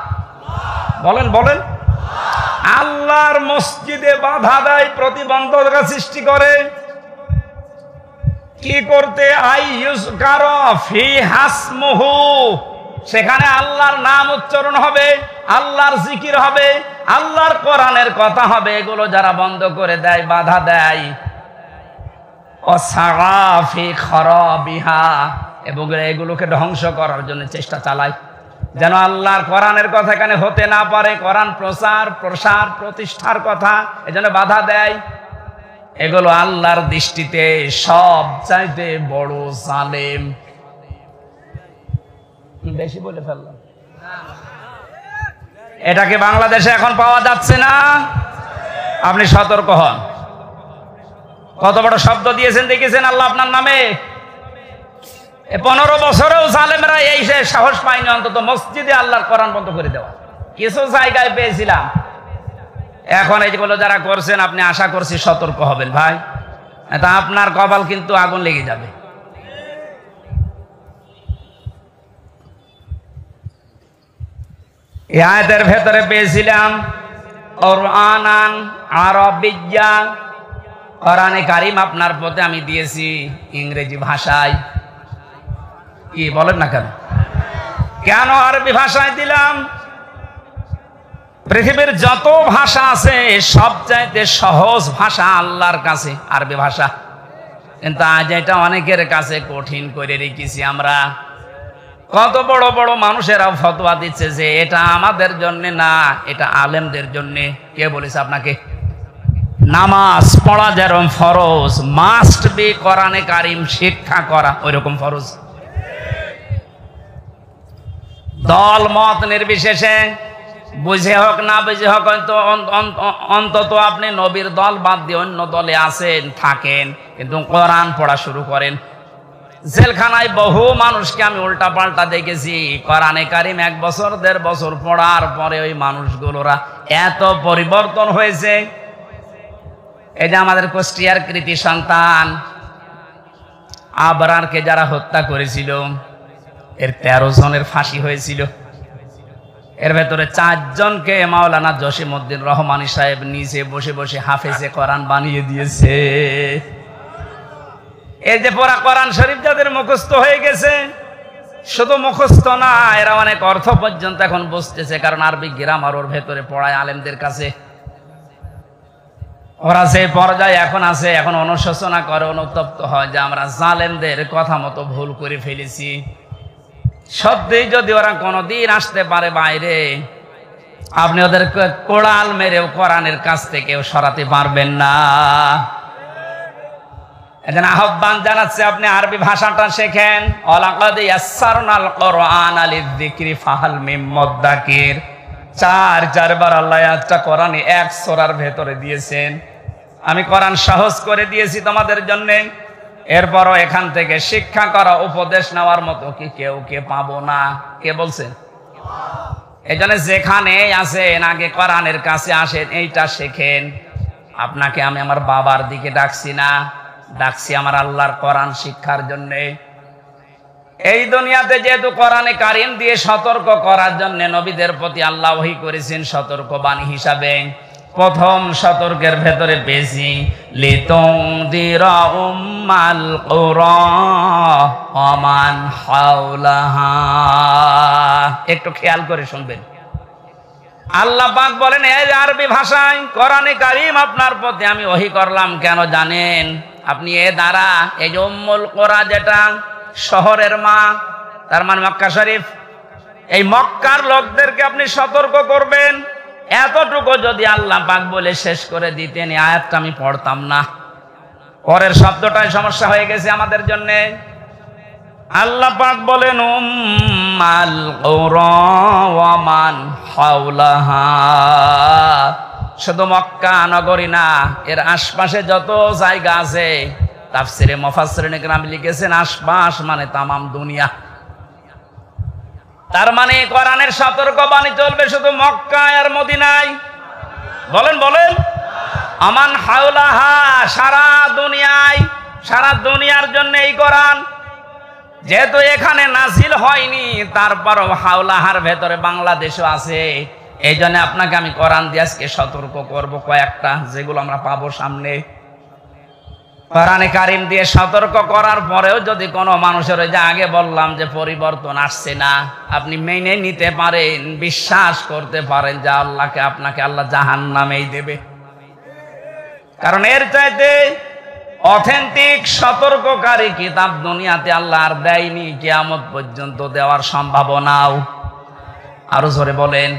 S1: বলেন বলেন। আল্লাহর মসজিদে বাধা দেয়, প্রতিবন্ধকতা সৃষ্টি করে। কি করতে? সেখানে আল্লাহর নাম উচ্চারণ হবে, আল্লাহর জিকির হবে, আল্লাহর কোরআনের কথা হবে। এগুলো যারা বন্ধ করে দেয়, বাধা দেয়, এবং এগুলোকে ধ্বংস করার জন্য চেষ্টা চালায়, যেন আল্লাহর কোরআনের কথা এখানে হতে না পারে, কোরআন প্রচার, প্রসার, প্রতিষ্ঠার কথা, এজন্য বাধা দেয়। এগুলো আল্লাহর দৃষ্টিতে সব চাইতে বড় জালেম। বেশি বলে ফেললাম। এটাকে বাংলাদেশে এখন পাওয়া যাচ্ছে না। আপনি সতর্ক হন। কত বড় শব্দ দিয়েছেন দেখেছেন আল্লাহ আপনার নামে। 15 বছরেও জালেমরা এই সাহস পায়নি অন্তত মসজিদে আল্লাহর কোরআন বন্ধ করে দেওয়া। কিছু জায়গায় পেয়েছিলাম। এখন এইগুলো যারা করছেন আপনি আশা করছি সতর্ক হবেন ভাই, এটা আপনার কপাল কিন্তু আগুন লেগে যাবে। এই আয়াতের ভেতরে পেয়েছিলাম কুরআনান আরবিয়্যা, কোরআনে কারীম আপনার পথে আমি দিয়েছি ইংরেজি ভাষায়। কি বলেন না কেন? কেন আরবি ভাষায় দিলাম? পৃথিবীর যত ভাষা আছে সবচাইতে সহজ ভাষা আল্লাহর কাছে আরবি ভাষা, কিন্তু আজ এটা অনেকের কাছে কঠিন করে রেখেছি আমরা। কত বড় বড় মানুষেরা ফতোয়া দিচ্ছে যে এটা আমাদের জন্য না, এটা আলেমদের জন্য। কে বলেছে আপনাকে? নামাজ পড়া যেরকম ফরজ, মাস্ট বি কোরআনে কারীম শিক্ষা করা ওইরকম ফরজ। দল মত নির্বিশেষে, বুঝে হোক না বুঝে হোক, অন্তত আপনি নবীর দল বাদ দিয়ে অন্য দলে আছেন থাকেন, কিন্তু কোরআন পড়া শুরু করেন। জেলখানায় বহু মানুষকে আমি উল্টা পাল্টা দেখেছি, কোরআনে কারীম 1 বছর 1.5 বছর পড়ার পরে ওই মানুষগুলোরা এত পরিবর্তন হয়েছে। এই যে আমাদের কুষ্টিয়ার কৃতি সন্তান আবরারকে যারা হত্যা করেছিল, এর 13 জনের ফাঁসি হয়েছিল। এর ভেতরে 4 জনকে মাওলানা জসিমউদ্দিন রহমানী সাহেব নিচে বসে বসে হাফেজে কোরআন বানিয়ে দিয়েছে। এই যে পড়া কোরআন শরীফ যাদের মুখস্থ হয়ে গেছে, শুধু মুখস্থ না, এরা অনেক অর্থ পর্যন্ত এখন বুঝতেছে, কারণ আরবি গ্রামার ওর ভেতরে পড়ায় আলেমদের কাছে। ওরা যে পর্যায়ে এখন আছে, এখন অনুশোচনা করে, অনুতপ্ত হয় যে আমরা জালেমদের কথা মতো ভুল করে ফেলেছি। সত্যি যদি ওরা কোনোদিন আসতে পারে বাইরে, আপনি ওদেরকে কোড়াল মেরেও কোরআনের কাছ থেকেও সরাতে পারবেন না। এজন্য আহ্বান জানাচ্ছে আপনি আরবি ভাষাটা শেখেন। ওয়ালাকাদ ইয়াসসারনাল কুরআনা লিযিকরি ফাহাল মিন মুদ্দাকির। 4 বার আল্লাহ আয়াতটা কোরআনে 1 সূরার ভেতরে দিয়েছেন। আমি কোরআন সহজ করে দিয়েছি তোমাদের জন্য, এরপরও এখান থেকে শিক্ষা করা, উপদেশ নেওয়ার মতো কি কেউ পাবো না? কে বলছেন? এই জন্য যেখানে আছেন আগে কোরআনের কাছে আসেন, এইটা শেখেন। আপনাকে আমি আমার বাবার দিকে ডাকছি না, ডাকছি আমার আল্লাহর কোরআন শিক্ষার জন্য। এই দুনিয়াতে যেহেতু কোরআনে কারীম দিয়ে সতর্ক করার জন্য নবীদের প্রতি আল্লাহ ওহী করেছেন সতর্কবাণী হিসাবে। প্রথম সতর্কের ভেতরে পেয়েছি লিতুনদিরা উম্মাল কুরা ওয়া মান হাওলাহা। একটু খেয়াল করে শুনবেন। আল্লাহ পাক বলেন এই আরবি ভাষায় কোরআনে কারীম আপনার প্রতি আমি ওহী করলাম কেন জানেন? আপনি এ দ্বারা এই যে উম্মুল কুরা, যেটা শহরের মা, তার মানে মক্কা শরীফ, এই মক্কার লোকদেরকে আপনি সতর্ক করবেন। এতটুকু যদি আল্লাহ পাক বলে শেষ করে দিতেন, এই আয়াতটা আমি পড়তাম না। পরের শব্দটাই সমস্যা হয়ে গেছে আমাদের জন্য। আল্লাহ পাক বলেন উম্মাল কুরা ওয়া মান হাওলাহা। শুধু মক্কা নগরী না, এর আশপাশে যত জায়গা আছে, তাফসিরে মুফাসসিরিন কেরাম লিখেছেন আশপাশ মানে তামাম দুনিয়া। তার মানে কোরআনের সতর্কবাণী চলবে শুধু মক্কা আর মদিনায়? বলেন বলেন। আমান হাওলাহা, সারা দুনিয়ায়, সারা দুনিয়ার জন্য এই কোরআন। যেহেতু এখানে নাজিল হয়নি, তারপরও হাওলাহার ভেতরে বাংলাদেশও আছে। এই জন্য আপনাকে আমি কোরআন দিয়ে আজকে সতর্ক করব কয়েকটা, যেগুলো আমরা পাবো সামনে। কোরআনে কারীম দিয়ে সতর্ক করার পরেও যদি কোনো মানুষের, যে আগে বললাম যে পরিবর্তন আসছে না, আপনি মেনে নিতে পারেন, বিশ্বাস করতে পারেন যে আপনাকে আল্লাহ জাহান্নামেই দেবে। কারণ এর চাইতে অথেন্টিক সতর্ককারী কিতাব দুনিয়াতে আল্লাহ আর দেয়নি, কিয়ামত পর্যন্ত দেওয়ার সম্ভাবনাও। আরো জোরে বলেন।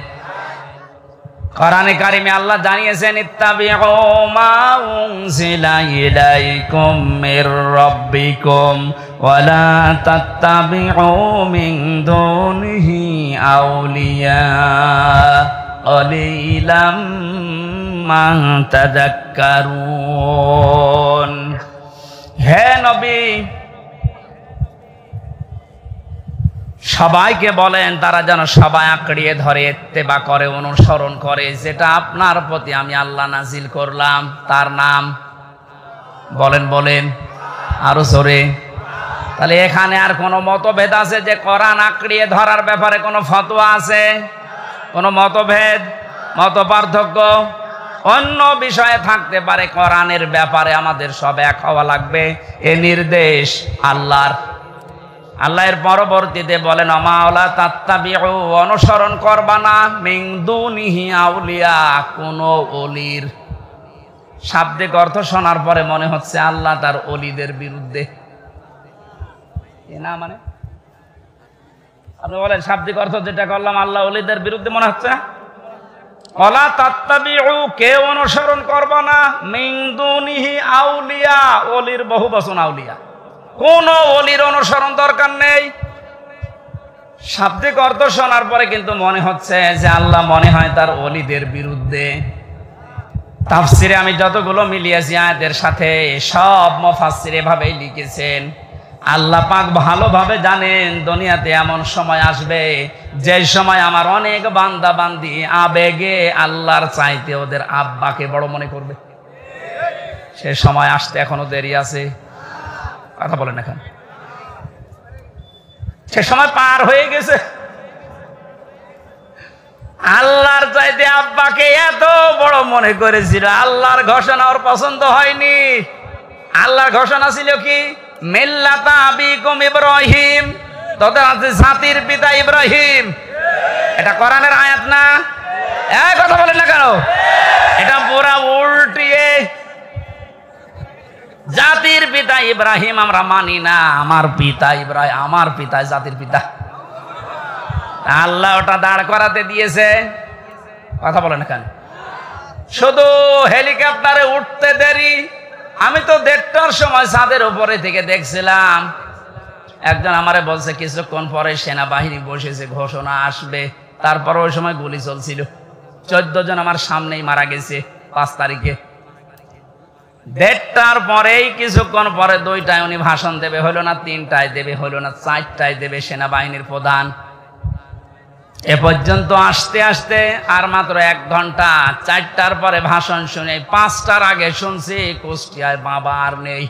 S1: কোরআনে কারিমে আল্লাহ জানিয়েছেন ইত্তাবিউ মা উনজিলা ইলাইকুম মির রাব্বিকুম ওয়া লা তাত্তাবিউ মিন দুনিহি আউলিয়া ক্বালিলাম মা তাযাক্কারুন। হে নবী, সবাইকে বলেন তারা যেন সবাই আঁকড়িয়ে ধরে ইত্তেবা করে, অনুসরণ করে যেটা আপনার প্রতি আমি আল্লাহ নাজিল করলাম। তার নাম বলেন, বলেন আরো জোরে। তাহলে এখানে আর কোনো মতভেদ আছে যে কোরআন আঁকড়িয়ে ধরার ব্যাপারে কোনো ফতোয়া আছে? কোনো মতভেদ, মত পার্থক্য অন্য বিষয়ে থাকতে পারে, কোরআনের ব্যাপারে আমাদের সব এক হওয়া লাগবে। এ নির্দেশ আল্লাহর। আল্লাহর পরবর্তীতে বলেন ওয়ালা তাত্তাবিউ, অনুসরণ করবা না মিন দুনিহি আউলিয়া, কোন ওলির। শাব্দিক অর্থ শোনার পরে মনে হচ্ছে আল্লাহ তার ওলিদের বিরুদ্ধে। না মানে আপনি বলেন শাব্দিক অর্থ যেটা করলাম আল্লাহ ওলিদের বিরুদ্ধে মনে হচ্ছে। ওয়ালা তাত্তাবিউ, কে অনুসরণ করবা না মিন দুনিহি আউলিয়া, ওলির বহু বচন আউলিয়া। কোন ওলির অনুসরণ দরকার নেই। শাব্দিক অর্থ শোনার পরে কিন্তু মনে হচ্ছে যে আল্লাহ মনে হয় তার ওলিদের বিরুদ্ধে। তাফসিরে আমি যতগুলো মিলিয়েছি আয়াতের সাথে, সব মুফাসসির এভাবেই লিখেছেন। আল্লাহ পাক ভালোভাবে জানেন দুনিয়াতে এমন সময় আসবে যে সময় আমার অনেক বান্দা বান্দি আবেগে আল্লাহর চাইতে ওদের আব্বাকে বড় মনে করবে। সে সময় আসতে এখনো দেরি আছে। কথা বলেন এখন, সে সময় পার হয়ে গেছে। আল্লাহর চাইতে আব্বাকে এত বড় মনে করেছিল, আল্লাহর ঘোষণা ওর পছন্দ হয়নি। আল্লাহর ঘোষণা ছিল কি? মিল্লাতা আবিকুম ইব্রাহিম, তোদের আছে জাতির পিতা ইব্রাহিম। এটা কোরআনের আয়াত না? কথা বলেন না কেন? এটা পুরা উল্টিয়ে জাতির পিতা ইব্রাহিম আমরা মানি না, আমার পিতা ইব্রাহিম, আমার পিতা জাতির পিতা। আল্লাহ ওটা দাঁড় করাতে দিয়েছে। কথা বলেন কেন? শুধু হেলিকপ্টারে উঠতে দেরি। আমি তো 1:30টার সময় ছাদের উপরে থেকে দেখছিলাম, একজন আমারে বলছে কিছুক্ষণ পরে সেনাবাহিনী বসেছে, ঘোষণা আসবে। তারপর ওই সময় গুলি চলছিল। 14 জন আমার সামনেই মারা গেছে 5 তারিখে। 1:30টার পরেই কিছুক্ষণ পরে 2টায় উনি ভাষণ দেবে, হলো না 3টায় দেবে, হলো না 4টায় দেবে সেনাবাহিনীর প্রধান। এ পর্যন্ত আসতে আসতে আর মাত্র 1 ঘন্টা। 4টার পরে ভাষণ শুনে 5টার আগে শুনছি কুষ্টিয়ায় বাবা আর নেই।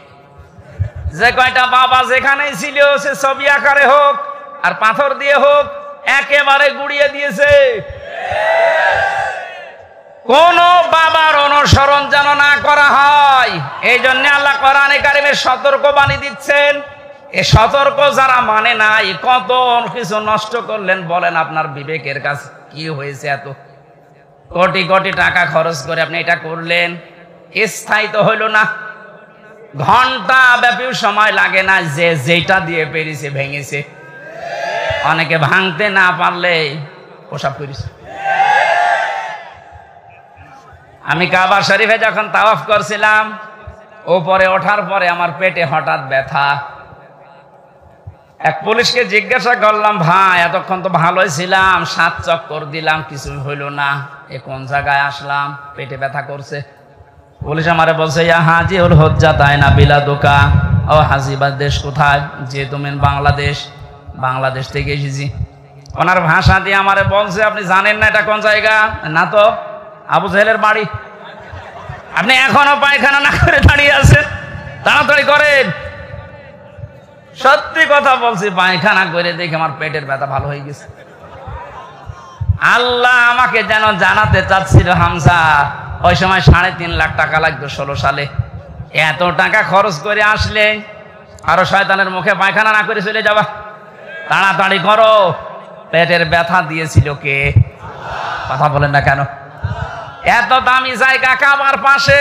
S1: যে কয়টা বাবা যেখানেই ছিল সে ছবি আকারে হোক আর পাথর দিয়ে হোক একেবারে গুড়িয়ে দিয়েছে। কোন বাবার অনুসরণ যেন না করা হয়, এই জন্য আল্লাহ কোরআনে কারিমে সতর্কবাণী দিচ্ছেন। এ সতর্ক যারা মানে নাই, কত কিছু নষ্ট করলেন বলেন। আপনার বিবেকের কাছে কি হয়েছে? এত কোটি কোটি টাকা খরচ করে আপনি এটা করলেন, স্থায়ী তো হইল না। ঘন্টা ব্যাপী সময় লাগে না, যে যেটা দিয়ে পেরেছে ভেঙেছে। অনেকে ভাঙতে না পারলে প্রসাব করেছে। আমি কাবা শরীফে যখন তাওয়াফ করছিলাম, ওপরে ওঠার পরে আমার পেটে হঠাৎ ব্যথা। এক পুলিশকে জিজ্ঞাসা করলাম, ভাই এতক্ষণ তো ভালোই ছিলাম, 7 চক্কর দিলাম, কিছু হইল না, এ কোন জায়গায় আসলাম, পেটে ব্যথা করছে। পুলিশ আমারে বলছে ইয়া হাজি উল হজ্জা তাই না বিলাদুকা। ও হাজিবার দেশ কোথায়? যে তুমি বাংলাদেশ। বাংলাদেশ থেকে এসেছি। ওনার ভাষা দিয়ে আমারে বলছে আপনি জানেন না এটা কোন জায়গা? না তো, আবু জেহেলের বাড়ি। আপনি এখনো পায়খানা না করে দাঁড়িয়ে আছেন, তাড়াতাড়ি করেন। সত্যি কথা বলছি, পায়খানা করে দেখে আমার পেটের ব্যথা ভালো হয়ে গেছে। আল্লাহ আমাকে যেন জানাতে চাচ্ছিল, হামজা ওই সময় 3.5 লাখ টাকা লাগতো 16 সালে। এত টাকা খরচ করে আসলে আরো শয়তানের মুখে পায়খানা না করে চলে যাবা। তাড়াতাড়ি করো। পেটের ব্যথা দিয়েছিল কে? কথা বলেন না কেন? এত দামি জায়গা কাবার পাশে।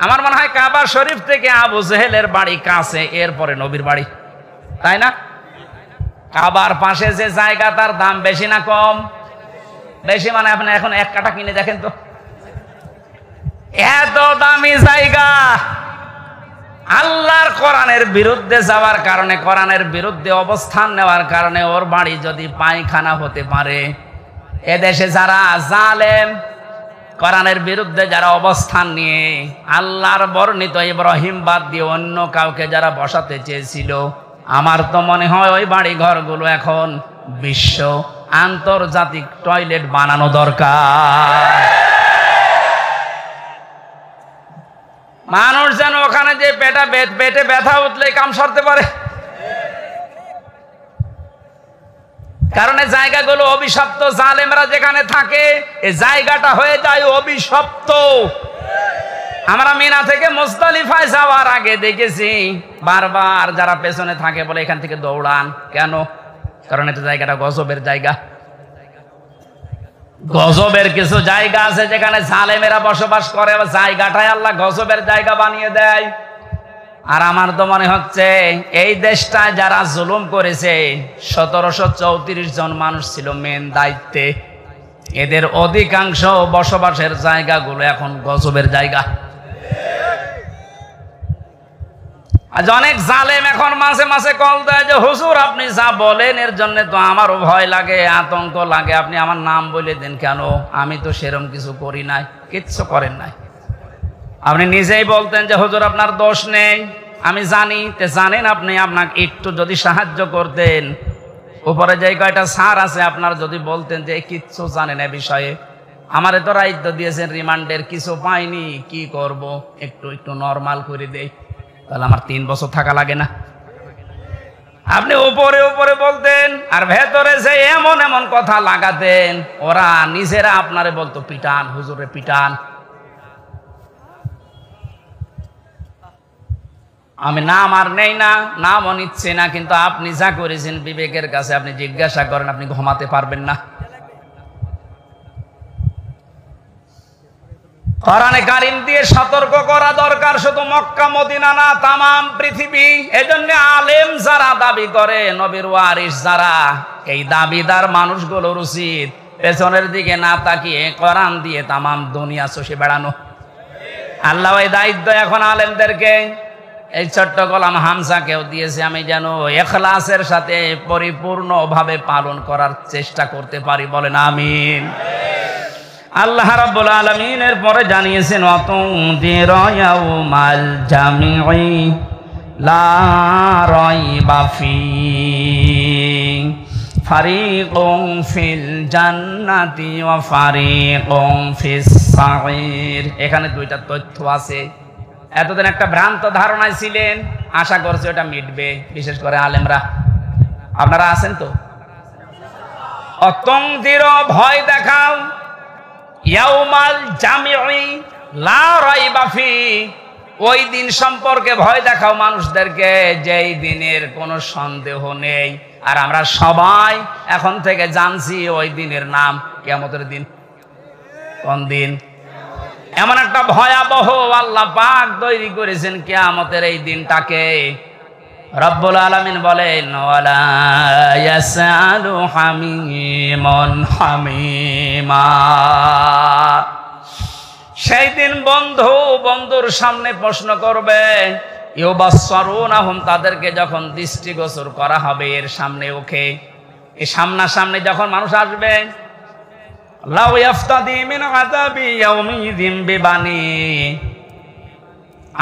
S1: আমার মনে হয় কাবা শরীফ থেকে আবু জেহেলের বাড়ি কাছে, এরপরে নবীর বাড়ি, তাই না? কাবার পাশে যে জায়গা তার দাম বেশি না কম? বেশি মানে আপনি এখন 1 কাঠা কিনে দেখেন তো, এত দামি জায়গা। আল্লাহর কোরআনের বিরুদ্ধে যাওয়ার কারণে, কোরআনের বিরুদ্ধে অবস্থান নেওয়ার কারণে ওর বাড়ি যদি পায়খানা হতে পারে, এদেশে যারা জালেম, কোরআনের বিরুদ্ধে যারা অবস্থান নিয়ে আল্লাহর বর্ণিত ইব্রাহিম বাদ দিয়ে অন্য কাউকে যারা বসাতে চেয়েছিল, আমার তো মনে হয় ওই বাড়ি ঘরগুলো এখন বিশ্ব আন্তর্জাতিক টয়লেট বানানো দরকার। মানুষ যেন ওখানে যে পেটে ব্যথা উঠলে কাম সারতে পারে, কারণ এই জায়গাগুলো অভিশপ্ত। জালেমরা যেখানে থাকে এই জায়গাটা হয়ে যায় অভিশপ্ত। আমরা মিনা থেকে মুজদালিফায় যাওয়ার আগে দেখেছি বারবার যারা পেছনে থাকে বলে এখান থেকে দৌড়ান কেন, কারণ এটা জায়গাটা গজবের জায়গা। গজবের কিছু জায়গা আছে যেখানে জালেমেরা বসবাস করে, জায়গাটাই আল্লাহ গজবের জায়গা বানিয়ে দেয়। আর আমার তো মনে হচ্ছে এই দেশটায় যারা জুলুম করেছে 1734 জন মানুষ ছিল মেন দায়িত্বে, এদের অধিকাংশ বসবাসের জায়গাগুলো এখন গজবের জায়গা। আজ অনেক জালেম এখন মাঝে মাঝে কল দেয় যে হুজুর আপনি যা বলেন এর জন্য তো আমারও ভয় লাগে, আতঙ্ক লাগে, আপনি আমার নাম বলে দেন কেন? আমি তো সেরকম কিছু করি নাই। কিচ্ছু করেন নাই। আপনি নিজেই বলতেন যে হুজুর আপনার দোষ নেই, আমি জানি। তে জানেন আপনি, আপনাকে একটু যদি সাহায্য করতেন, উপরে যে কয়টা স্যার আছে আপনার যদি বলতেন যে কিচ্ছু জানেন এ বিষয়ে, আমারে তো দায়িত্ব দিয়েছেন রিমান্ডের, কিছু পাইনি, কি করব, একটু নরমাল করে দেই, তাহলে আমার 3 বছর থাকা লাগে না। আপনি উপরে উপরে বলতেন আর ভেতরে যে এমন এমন কথা লাগাতেন, ওরা নিজেরা আপনারে বলতো পিটান, হুজুরে পিটান। আমি নাম আর নেই না, নামও নিচ্ছে না, কিন্তু আপনি যা করেছেন বিবেকের কাছে আপনি জিজ্ঞাসা করেন, আপনি ঘুমাতে পারবেন না। কোরআনে কারীম দিয়ে সতর্ক করা দরকার, শুধু মক্কা মদিনা না, তামাম পৃথিবী। এজন্য আলেম যারা দাবি করে, নবীর ওয়ারিস যারা, এই দাবিদার মানুষগুলোর উচিত পেছনের দিকে না তাকিয়ে কোরআন দিয়ে তামাম দুনিয়া চষে বেড়ানো। আল্লাহ এই দায়িত্ব এখন আলেমদেরকে, এই ছোট্ট গোলাম হামজাকেও দিয়েছে। আমি যেন ইখলাসের সাথে পরিপূর্ণভাবে পালন করার চেষ্টা করতে পারি, বলেন আমিন। আল্লাহ রাব্বুল আলামিন এর পরে জানিয়েছেন ওয়াতুনদিরা ইয়াউমাল জামিঈ লা রাইবা ফীহি ফারিকুন ফিল জান্নাতি ওয়া ফারিকুন ফিস সাঈর। এখানে 2টা তথ্য আছে। এতদিন একটা ভ্রান্ত ধারণায় ছিলেন, আশা করছি ওটা মিটবে, বিশেষ করে আলেমরা। আপনারা আছেন তো? অতুনদিরা ভয় দেখাও, ইয়াউমাল জামিঈ লা রাইবা ফীহি, ওই দিন সম্পর্কে ভয় দেখাও মানুষদেরকে যেই দিনের কোনো সন্দেহ নেই। আর আমরা সবাই এখন থেকে জানছি ওই দিনের নাম কিয়ামতের দিন। কোন দিন? এমন একটা ভয়াবহ আল্লাহ পাক তৈরি করেছেন কিয়ামতের এই দিনটাকে। রব্বুল আলামিন বলেন ওয়ালা ইয়াসআলু হামিমুন হামিমা। সেই দিন বন্ধু বন্ধুর সামনে প্রশ্ন করবে, ইউবাসসারুনাহুম, তাদেরকে যখন দৃষ্টিগোচর করা হবে এর সামনে ওকে, এই সামনাসামনি যখন মানুষ আসবে, লাউ ইয়াফতাদি মিন আযাবি ইয়াউমিযিন বিবানি,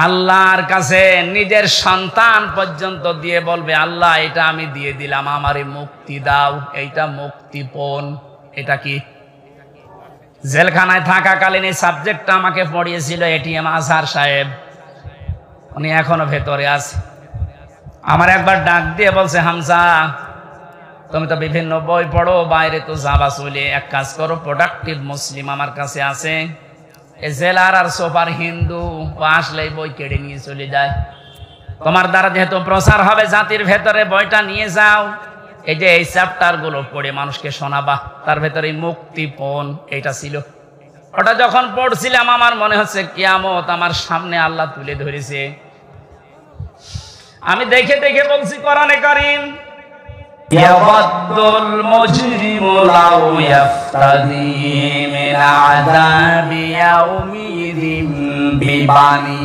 S1: আল্লাহর কাছে নিজের সন্তান পর্যন্ত দিয়ে বলবে আল্লাহ এটা আমি দিয়ে দিলাম, আমারে মুক্তি দাও, এইটা মুক্তিপণ। এটা কি? জেলখানায় থাকাকালীন এই সাবজেক্টটা আমাকে পড়িয়েছিল এটিএম আজহার সাহেব, উনি এখনো ভেতরে আছে। আমার একবার ডাক দিয়ে বলছে, হামজা তুমি তো বিভিন্ন বই পড়ো, বাইরে তো যাবা চলে, এক কাজ করো, প্রোডাক্টিভ মুসলিম আমার কাছে আছে, এই জেলার আর সোপার হিন্দু, ও আসলেই বই কেড়ে নিয়ে চলে যায়। তোমার দ্বারা যেহেতু প্রচার হবে জাতির ভেতরে, বইটা নিয়ে যাও, এই যে এই চ্যাপ্টার গুলো পড়ে মানুষকে শোনাবা। তার ভেতরে মুক্তিপণ এটা ছিল। ওটা যখন পড়ছিলাম আমার মনে হচ্ছে কিয়ামত আমার সামনে আল্লাহ তুলে ধরেছে। আমি দেখে দেখে বলছি কোরআনে কারীম ইয়াওয়াদ্দুল মুজরিমু লাউ ইয়াফতাদি মিন আযাবি ইয়াউমিযিন বিবানি।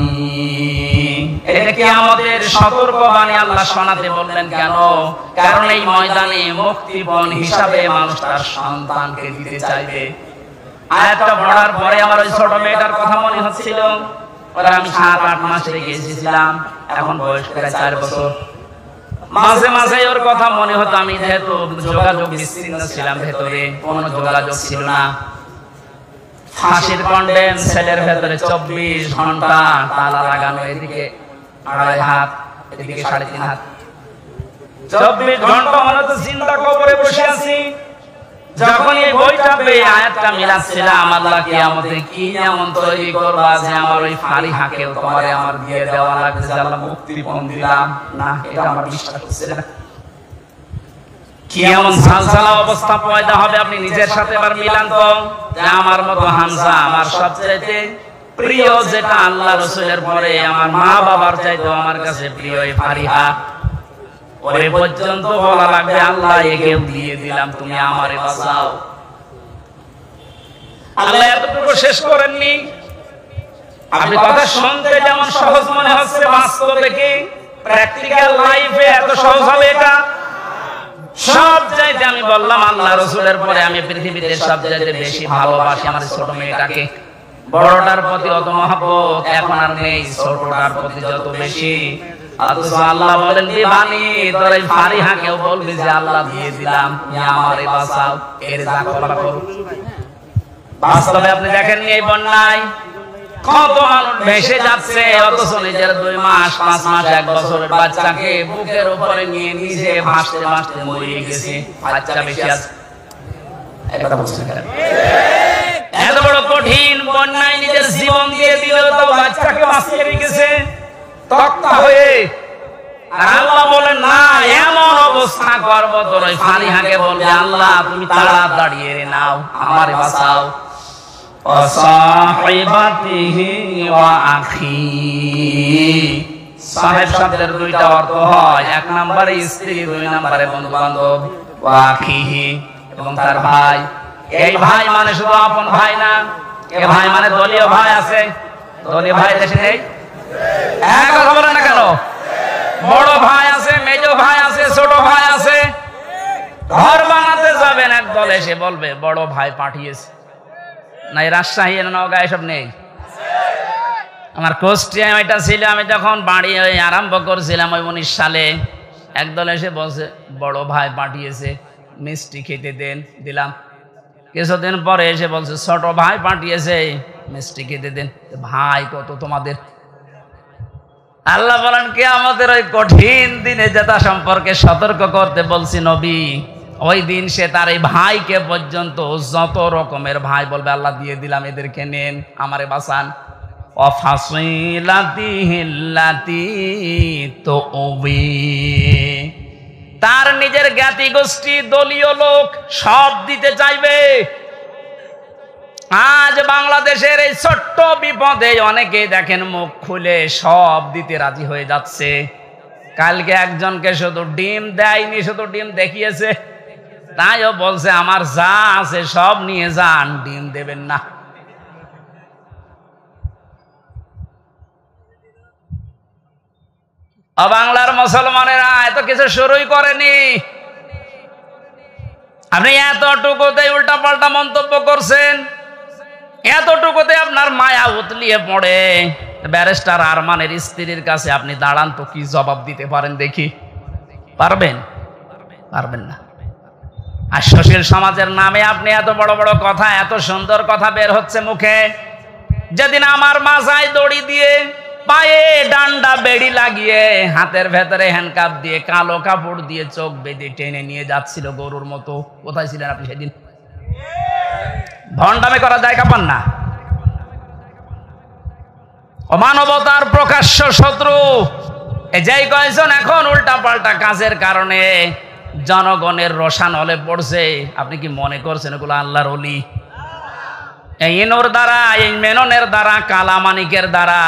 S1: এটা কিয়ামতের সতর্কবাণী আল্লাহ শোনাতে বললেন কেন? কারণ এই ময়দানে মুক্তিপণ হিসাবে মানুষ তার সন্তানকে দিতে চাইবে। আয়াতটা পড়ার পরে আমার ওই ছোট মেয়েটার কথা মনে হচ্ছিল। ওরা আমি 7-8 মাস রেখে এসেছিলাম, এখন বয়স প্রায় 4 বছর। মাঝে মাঝে ওর কথা মনে হতো। আমি যেহেতু যোগাযোগ বিচ্ছিন্ন ছিলাম, ভেতরে কোনো যোগাযোগ ছিল না। ফাঁসির কন্ডেম সেলের ভেতরে 24 ঘন্টা তালা লাগানো, এদিকে 2.5 হাত, এদিকে 3.5 হাত, 24 ঘন্টা মনে তো জিন্দা কবরে বসে আছি। যখন এই বইটা পেয়ে আয়াতটা মিলাচ্ছিলাম, আল্লাহ কিয়ামতে কি এমন তৈরি করবা যে আমার ওই ফারিহাকেও তোমারে আমার দিয়ে দেওয়া লাগবে, যে আল্লাহ মুক্তিপণ দিলাম না, এটা আমার বিশ্বাস হচ্ছে না। কি এমন ঝালঝালা অবস্থা পয়দা হবে আপনি নিজের সাথে এবার মিলান তো। যে আমার মতো হামজা, আমার সবচাইতে প্রিয় যেটা আল্লাহ রাসূলের পরে আমার মা বাবার চাইতেও আমার কাছে প্রিয় এই ফারিহা, ওরে পর্যন্ত বলা লাগবে আল্লাহ একেও দিয়ে দিলাম, তুমি আমারে বাঁচাও। আল্লাহ এতটুকু শেষ করেননি। আপনি কথা শুনতে যেমন সহজ মনে হচ্ছে, বাস্তবে কি প্র্যাকটিক্যাল লাইফে এত সহজ হবে এটা? সব চাইতে আমি বললাম আল্লাহ রাসূলের পরে আমি পৃথিবীতে সব চাইতে বেশি ভালোবাসি আমার ছোট মেয়েটাকে। বড়টার প্রতি অত মহব্বত এখন আর নেই, ছোটটার প্রতি যত বেশি। অথচ আল্লাহ বলেন দিবানি, তোর এই ফারিহাকেও বলবি যে আল্লাহ দিয়ে দিলাম, তুমি আমারে বাঁচাও, এর যা করা করো। বাস্তবে আপনি দেখেননি এই বন্যায় কত মানুষ ভেসে যাচ্ছে, অথচ নিজের 2 মাস 5 মাস 1 বছরের বাচ্চাকে বুকের উপরে নিয়ে নিজে ভাসতে ভাসতে মরে গেছে। বাচ্চা বেশি আছে, এটা বুঝতে পারেন? এত বড় কঠিন বন্যায় নিজের জীবন দিয়ে দিলেও তো বাচ্চাকে বাঁচিয়ে রেখেছে তক্তা হয়ে। আর আল্লাহ বলেন না, এমন অবস্থা করব তোর ওই ফারিহাকে বলবে আল্লাহ তুমি তাড়াতাড়ি এনে নাও, আমারে বাঁচাও। সাহিবাতিহি ওয়া আখি, সাহেব শব্দের 2টা অর্থ হয়, 1 নম্বরে স্ত্রী, 2 নম্বরে বন্ধু বান্ধব। ওয়া আখিহি, এবং তার ভাই। এই ভাই মানে শুধু আপন ভাই না, এই ভাই মানে দলীয় ভাই আছে। দলীয় ভাই দেশে নেই? কথা বলে না কেন? বড় ভাই আছে, মেজ ভাই আছে, ছোট ভাই আছে। ঘর বানাতে যাবেন, একদল এসে বলবে বড় ভাই পাঠিয়েছে। না এই রাজশাহী নওগাঁ এসব নেই? আমার কুষ্টিয়ায় এটা ছিল, আমি যখন বাড়ি আরম্ভ করছিলাম ওই 19 সালে, একদল এসে বলছে বড় ভাই পাঠিয়েছে, মিষ্টি খেতে দেন, দিলাম। কিছুদিন পরে এসে বলছে ছোট ভাই পাঠিয়েছে, মিষ্টি খেতে দেন। ভাই কত তোমাদের? আল্লাহ বলেন কি আমাদের ওই কঠিন দিনে যেটা সম্পর্কে সতর্ক করতে বলছি নবী, ওই দিন সে তার এই ভাইকে পর্যন্ত যত রকমের ভাই বলবে আল্লাহ দিয়ে দিলাম, এদেরকে নেন, আমারে বাঁচান। তার নিজের জ্ঞাতি গোষ্ঠী, দলীয় লোক সব দিতে চাইবে। আজ বাংলাদেশের এই ছোট্ট বিপদে অনেকে দেখেন মুখ খুলে সব দিতে রাজি হয়ে যাচ্ছে। কালকে একজনকে শুধু ডিম দেয়নি, শুধু ডিম দেখিয়েছে, তাইও বলছে আমার যা আছে সব নিয়ে যান, ডিম দেবেন না। বাংলার মুসলমানেরা এত কিছু শুরুই করেনি, আপনি এতটুকুতে উল্টা পাল্টা মন্তব্য করছেন, এতটুকুতে আপনার মায়া উতলিয়ে পড়ে। ব্যারিস্টার আরমানের স্ত্রীর কাছে আপনি দাঁড়ান তো, কি জবাব দিতে পারেন দেখি? পারবেন? পারবেন না। আর সুশীল সমাজের নামে আপনি এত বড় বড় কথা, এত সুন্দর কথা বের হচ্ছে মুখে। যেদিন আমার মাথায় দড়ি দিয়ে, পায়ে ডান্ডা বেড়ি লাগিয়ে, হাতের ভেতরে হ্যান্ডকাপ দিয়ে, কালো কাপড় দিয়ে চোখ বেঁধে টেনে নিয়ে যাচ্ছিল গরুর মতো, কোথায় ছিলেন আপনি সেদিন? ভণ্ডামি করা জায়গা পান না। অমানবতার প্রকাশ্য শত্রু যেই কয়েকজন এখন উল্টা পাল্টা কাজের কারণে জনগণের রোষানলে পড়ছে, আপনি কি মনে করছেন এগুলো আল্লাহর ওলি? এই ইনুর দ্বারা, এই মেননের দ্বারা, কালামানিকের দ্বারা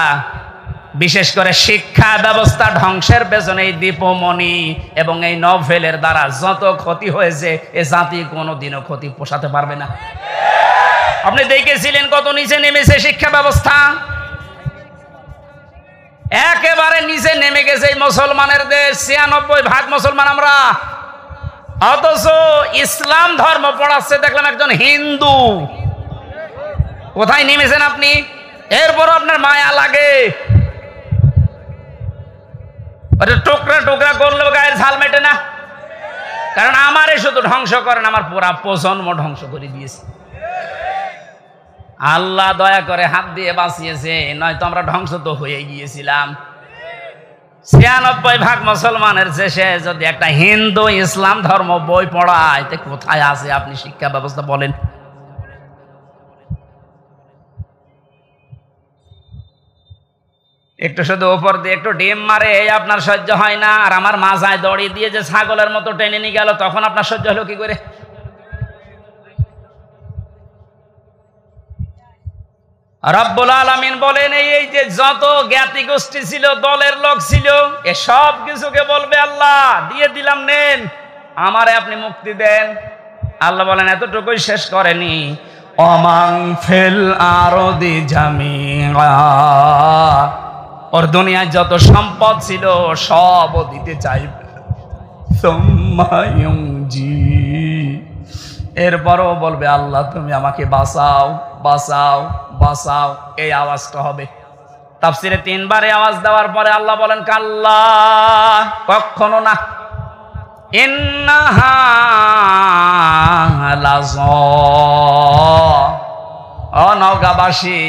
S1: বিশেষ করে শিক্ষা ব্যবস্থা ধ্বংসের পেছনে এই দীপমণি এবং এই নভেলের দ্বারা যত ক্ষতি হয়েছে এ জাতি কোনোদিনও ক্ষতি পোষাতে পারবে না। আপনি দেখেছিলেন কত নিচে নেমেছে শিক্ষা ব্যবস্থা, একেবারে নিচে নেমে গেছে এই মুসলমানের দেশ, ৯৬% মুসলমান আমরা, অথচ ইসলাম ধর্ম পড়াচ্ছে দেখলাম একজন হিন্দু। কোথায় নেমেছেন আপনি? এরপর আপনার মায়া লাগে, টুকরা টুকরা করলেও গায়ের ঝাল মেটে না। কারণ আমারে শুধু ধ্বংস করেন, আমার পুরা প্রজন্ম ধ্বংস করে দিয়েছে। আল্লাহ দয়া করে হাত দিয়ে বাঁচিয়েছে, নয়তো আমরা ধ্বংস তো হয়ে গিয়েছিলাম। ৯৬% মুসলমানের শেষে যদি একটা হিন্দু ইসলাম ধর্ম বই পড়ায়, তে কোথায় আছে আপনি শিক্ষা ব্যবস্থা বলেন? একটু শুধু উপর দিয়ে একটু ডিম মারে আপনার সহ্য হয় না, আর আমার মাজায় দড়ি দিয়ে যে ছাগলের মতো টেনে নিয়ে গেল তখন আপনার সহ্য হলো কি করে? রব্বুল আলামিন বলেন এই যে যত জ্ঞাতি গোষ্ঠী ছিল, দলের লোক ছিল, এ সব কিছুকে বলবে আল্লাহ দিয়ে দিলাম, নেন, আমারে আপনি মুক্তি দেন। আল্লাহ বলেন এতটুকুই শেষ করেনি, অমাং ফিল আরদি জামিআ, ওর দুনিয়ায় যত সম্পদ ছিল সব দিতে চাইবে। এরপরও বলবে আল্লাহ তুমি আমাকে বাঁচাও বাঁচাও বাঁচাও, এই আওয়াজটা হবে। তাফসিরে ৩ বারে আওয়াজ দেওয়ার পরে আল্লাহ বলেন কাল্লা, কখনো না, ইন্নাহা লাযা। ও নওগাঁবাসী,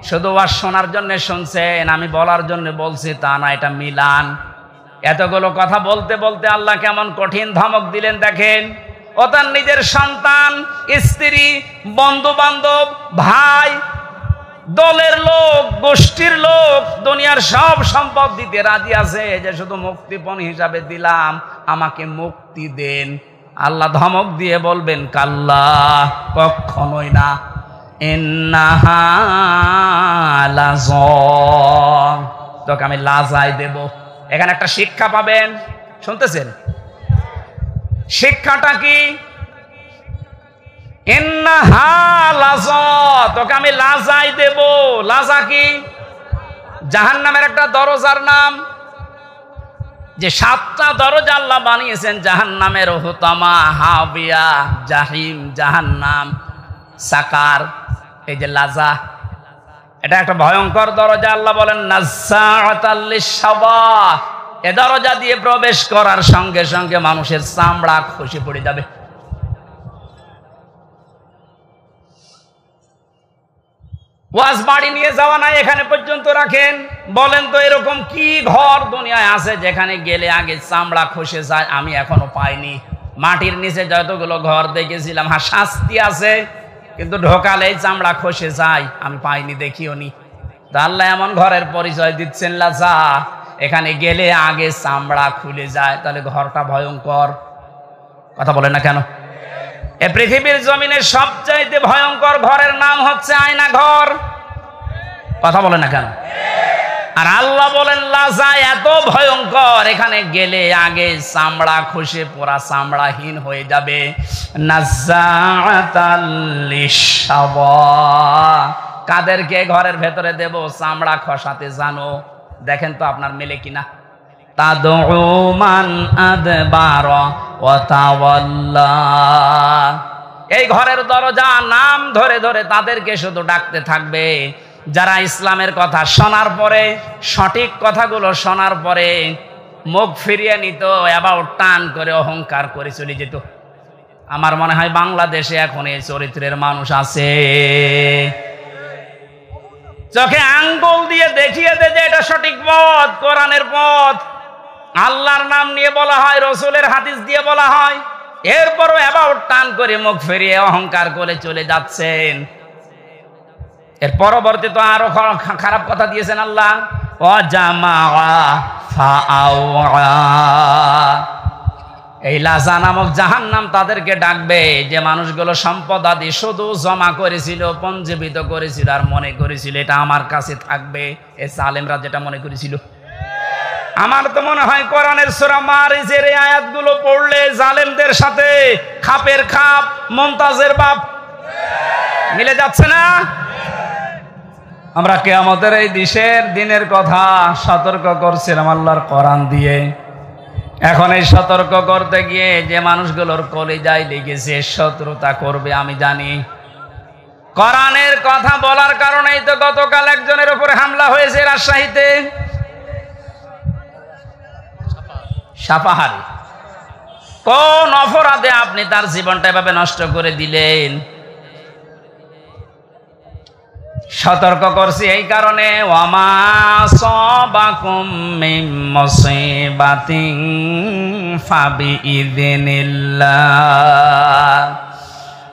S1: শুধু ওয়াজ শোনার জন্য শুনছেন, আমি বলার জন্য বলছি তা না, এটা মিলান। এতগুলো কথা বলতে বলতে আল্লাহ কেমন কঠিন ধমক দিলেন দেখেন। ও তার নিজের সন্তান, স্ত্রী, বন্ধু বান্ধব, ভাই, দলের লোক, গোষ্ঠীর লোক, দুনিয়ার সব সম্পদ দিতে রাজি আছে, যে শুধু মুক্তিপণ হিসাবে দিলাম, আমাকে মুক্তি দেন। আল্লাহ ধমক দিয়ে বলবেন কাল্লা, কখনোই না, ইন্নাহা লাযা, তোকে আমি লাজায় দেব। এখানে একটা শিক্ষা পাবেন, শুনতেছেন? শিক্ষাটা কি? ইন্নাহা লাযা, তোকে আমি লাজায় দেব। লাজা কি? জাহান্নামের একটা দরজার নাম। যে 7টা দরজা আল্লাহ বানিয়েছেন জাহান্নামের, হুতামা, হাবিয়া, জাহিম, জাহান্নাম, সাকার, এই যে লাজা, এটা একটা ভয়ঙ্কর দরজা। আল্লাহ বলেন নাজ্জাআতাল লিশ-শাওয়া, এ দরজা দিয়ে প্রবেশ করার সঙ্গে সঙ্গে মানুষের চামড়া খসে পড়ে যাবে। ওয়াজ বাড়ি নিয়ে যাওয়া নাই, এখানে পর্যন্ত রাখেন। বলেন তো এরকম কি ঘর দুনিয়ায় আছে যেখানে গেলে আগে চামড়া খসে যায়? আমি এখনো পাইনি। মাটির নিচে যতগুলো ঘর দেখেছিলাম, হ্যাঁ শাস্তি আছে, কিন্তু ঢোকালেই চামড়া খসে যায়, আমি পাইনি, দেখিও নি। তা আল্লাহ এমন ঘরের পরিচয় দিচ্ছেন লাজা, এখানে গেলে আগে চামড়া খুলে যায়। তাহলে ঘরটা ভয়ঙ্কর। কথা বলে না কেন? এ পৃথিবীর জমিনের সবচাইতে ভয়ঙ্কর ঘরের নাম হচ্ছে আয়না ঘর। কথা বলে না কেন? আর আল্লাহ বলেন লাজা এত ভয়ঙ্কর, এখানে গেলে আগে চামড়া খসে পুরা চামড়াহীন হয়ে যাবে। নাজ্জাআতাল লিশ-শাওয়া, কাদেরকে ঘরের ভেতরে দেব চামড়া খসাতে জানো? দেখেন তো আপনার মেলে কিনা। তাদউ মান আদবারা ওয়া তাওয়াল্লা, এই ঘরের দরজা নাম ধরে ধরে তাদেরকে শুধু ডাকতে থাকবে যারা ইসলামের কথা শোনার পরে, সঠিক কথাগুলো শোনার পরে মুখ ফিরিয়ে নিত, এবার টান করে অহংকার করে চলে যেত। আমার মনে হয় বাংলাদেশে এখন এই চরিত্রের মানুষ আছে। চোখে আঙ্গুল দিয়ে দেখিয়ে দে যে এটা সঠিক পথ, কোরআনের পথ, আল্লাহর নাম নিয়ে বলা হয়, রসুলের হাদিস দিয়ে বলা হয়, এরপরও এবার টান করে মুখ ফিরিয়ে অহংকার করে চলে যাচ্ছেন। এর পরবর্তী তো আরো খারাপ কথা দিয়েছেন আল্লাহ, ওয়াজামা ফাআওয়া, এই লাজা নামক জাহান্নাম তাদেরকে ডাকবে যে মানুষগুলো সম্পদ আদি শুধু জমা করেছিল, পঞ্জীবিত করেছিল আর মনে করেছিল এটা আমার কাছে থাকবে। এই জালেমরা যেটা মনে করেছিল। আমার তো মনে হয় কোরআনের সূরা মারিজের এই আয়াতগুলো পড়লে জালেমদের সাথে খাপের খাপ, মুমতাজের বাপ মিলে যাচ্ছে না? আমরা কিয়ামতের এই দিনের কথা সতর্ক করছিলাম আল্লাহর কোরআন দিয়ে। এখন এই সতর্ক করতে গিয়ে যে মানুষগুলোর কলিজায় লেগেছে শত্রুতা করবে আমি জানি। কোরআনের কথা বলার কারণেই তো গতকাল একজনের উপরে হামলা হয়েছে রাজশাহীতে, সাপাহারে। কোন অপরাধে আপনি তার জীবনটা এভাবে নষ্ট করে দিলেন? সতর্ক করছি এই কারণে, ওয়ামা সাবাকুম মিন মুসিবাতিন ফাবিইযনিল্লাহ।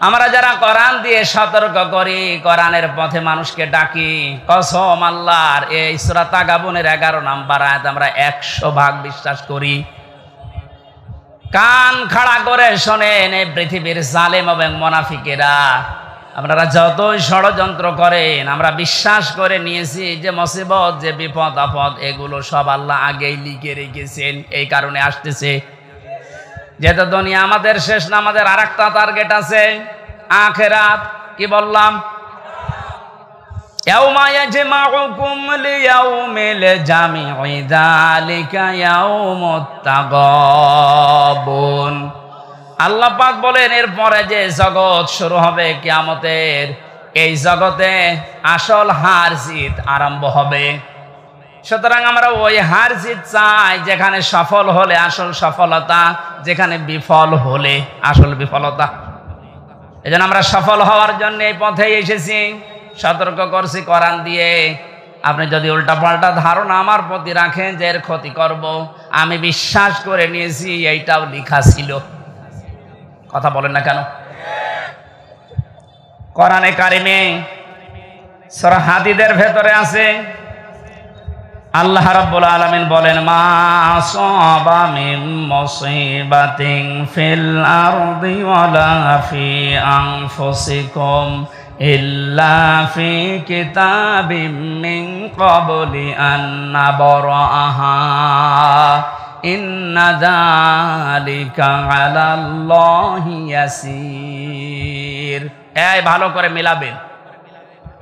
S1: আমরা যারা কোরআন দিয়ে সতর্ক করি, কোরআনের পথে মানুষকে ডাকি, কসম আল্লাহর, এই সূরা তাগাবুনের 11 নম্বর আয়াত আমরা 100% বিশ্বাস করি। কান খাড়া করে শোনেন, এই পৃথিবীর জালেম এবং মুনাফিকেরা আপনারা যতই ষড়যন্ত্র করেন, আমরা বিশ্বাস করে নিয়েছি যে মুসিবত, যে বিপদ আপদ, এগুলো সব আল্লাহ আগেই লিখে রেখেছেন। এই কারণে আসতেছে। যেহেতু দুনিয়া আমাদের শেষ না, আমাদের আরেকটা টার্গেট আছে, আখিরাত। কি বললাম? ইয়াউমা ইয়াজমাউকুম লিয়াউমিল জামি'i যালিকা ইয়াউমুত তাগাবুন। আল্লাহ পাক বলেন এরপরে যে জগৎ শুরু হবে কিয়ামতের, এই জগতে আসল হার জিত আরম্ভ হবে। সুতরাং আমরা ওই হার জিত চাই যেখানে সফল হলে আসল সফলতা, যেখানে বিফল হলে আসল বিফলতা। এজন্য আমরা সফল হওয়ার জন্য এই পথে এসেছি। সতর্ক করছি কোরআন দিয়ে। আপনি যদি উল্টাপাল্টা ধারণা আমার প্রতি রাখেন যে এর ক্ষতি করব, আমি বিশ্বাস করে নিয়েছি এইটাও লেখা ছিল। কথা বলেন না কেন? কোরআনে কারিমে সূরা হাদীদের ভেতরে আছে, আল্লাহ রাব্বুল আলামিন বলেন, মা আসাবা মিন মুসিবাতিন ফিল আরদি ওয়ালা ফি আনফুসিকুম ইল্লা ফি কিতাবিম মিন ক্বাবলি আন নাবরাহা ইন্না যালিকা আলাল্লাহি ইয়াসির। এই ভালো করে মিলাবেন।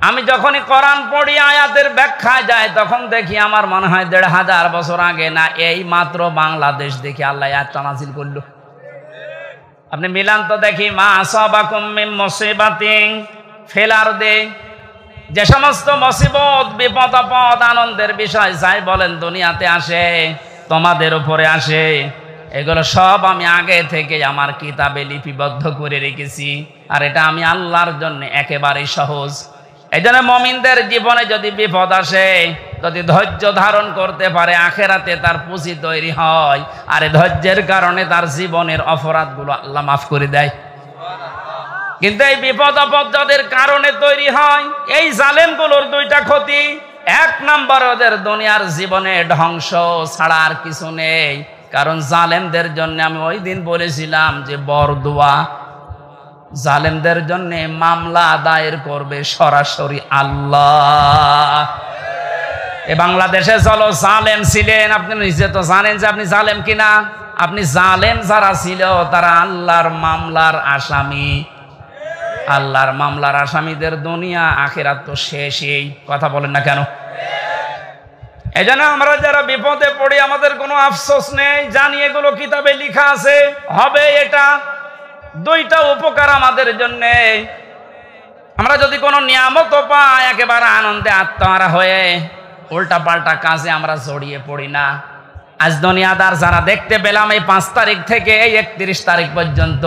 S1: আমি যখনই কোরআন পড়ি, আয়াতের ব্যাখ্যা যায়, তখন দেখি আমার মনে হয় ১৫০০ বছর আগে না, এই মাত্র বাংলাদেশ দেখি আল্লাহ আয়াতটা নাযিল করলো। আপনি মিলান তো দেখি। মা আসাবাকুম মিন মুসিবাতিন ফিল আরদি, যে সমস্ত মুসিবত, বিপদ আপদ, আনন্দের বিষয় যাই বলেন দুনিয়াতে আসে, তোমাদের উপরে আসে, এগুলো সব আমি আগে থেকে আমার কিতাবে লিপিবদ্ধ করে রেখেছি। আর এটা আমি আল্লাহর জন্য একেবারেই সহজ। এই জন্য মুমিনদের জীবনে যদি বিপদ আসে, যদি ধৈর্য ধারণ করতে পারে, আখেরাতে তার পুঁজি তৈরি হয়। আর এই ধৈর্যের কারণে তার জীবনের অপরাধগুলো আল্লাহ মাফ করে দেয়। কিন্তু এই বিপদ আপদ যাদের কারণে তৈরি হয়, এই জালেমগুলোর দুইটা ক্ষতি। 1 নম্বর, ওদের দুনিয়ার জীবনে ধ্বংস ছাড়া আর কিছু নেই। কারণ জালেমদের জন্য আমি ওই দিন বলেছিলাম যে বরদোয়া, জালেমদের জন্য মামলা দায়ের করবে সরাসরি আল্লাহ। এ বাংলাদেশে চলো জালেম ছিলেন, আপনি নিজে তো জানেন যে আপনি জালেম কিনা। আপনি জালেম যারা ছিল তারা আল্লাহর মামলার আসামি। আল্লাহর মামলার আসামিদের দুনিয়া আখিরাত তো শেষই। কথা বলেন না কেন? এজন্য আমরা যারা বিপদে পড়ি, আমাদের কোনো আফসোস নেই, জানি এগুলো কিতাবে লেখা আছে, হবে এটা। দুইটা উপকার আমাদের জন্য। আমরা যদি কোনো নিয়ামত পাই, একেবারে আনন্দে আত্মহারা হয়ে উল্টা পাল্টা কাজে আমরা জড়িয়ে পড়ি না। আজ দুনিয়াদার যারা দেখতে পেলাম, এই 5 তারিখ থেকে এই 31 তারিখ পর্যন্ত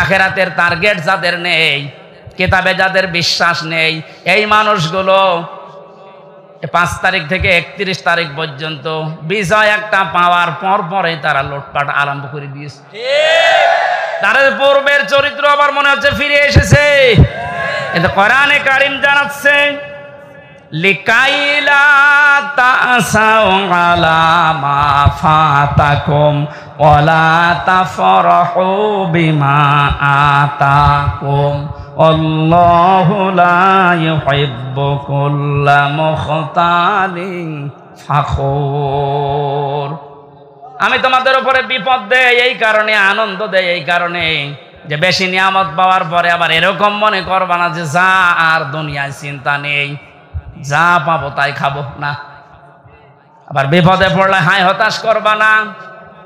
S1: আখেরাতের টার্গেট যাদের নেই, কিতাবে যাদের বিশ্বাস নেই, এই মানুষগুলো 5 তারিখ থেকে 31 তারিখ পর্যন্ত বিজয় একটা পাওয়ার পর পরে তারা লুটপাট আরম্ভ করে দিয়েছে। তাদের পূর্বের চরিত্র আবার মনে হচ্ছে ফিরে এসেছে। কিন্তু কোরআনে কারিম জানাচ্ছে, লিকাইলা তাসাউ আলা মা ফাতাকুম ওয়ালা তাফরাহু বিমা আতাকুম আল্লাহু লা ইউহিব্বু কুল্লা মুখতালিন ফাখুর। আমি তোমাদের উপরে বিপদ দেই এই কারণে, আনন্দ দেই এই কারণে যে বেশি নিয়ামত পাওয়ার পরে আবার এরকম মনে করবা না যে যা আর দুনিয়ায় চিন্তা নেই, যা পাবো তাই খাবো না। আবার বিপদে পড়লে হাই হতাশ করবা না।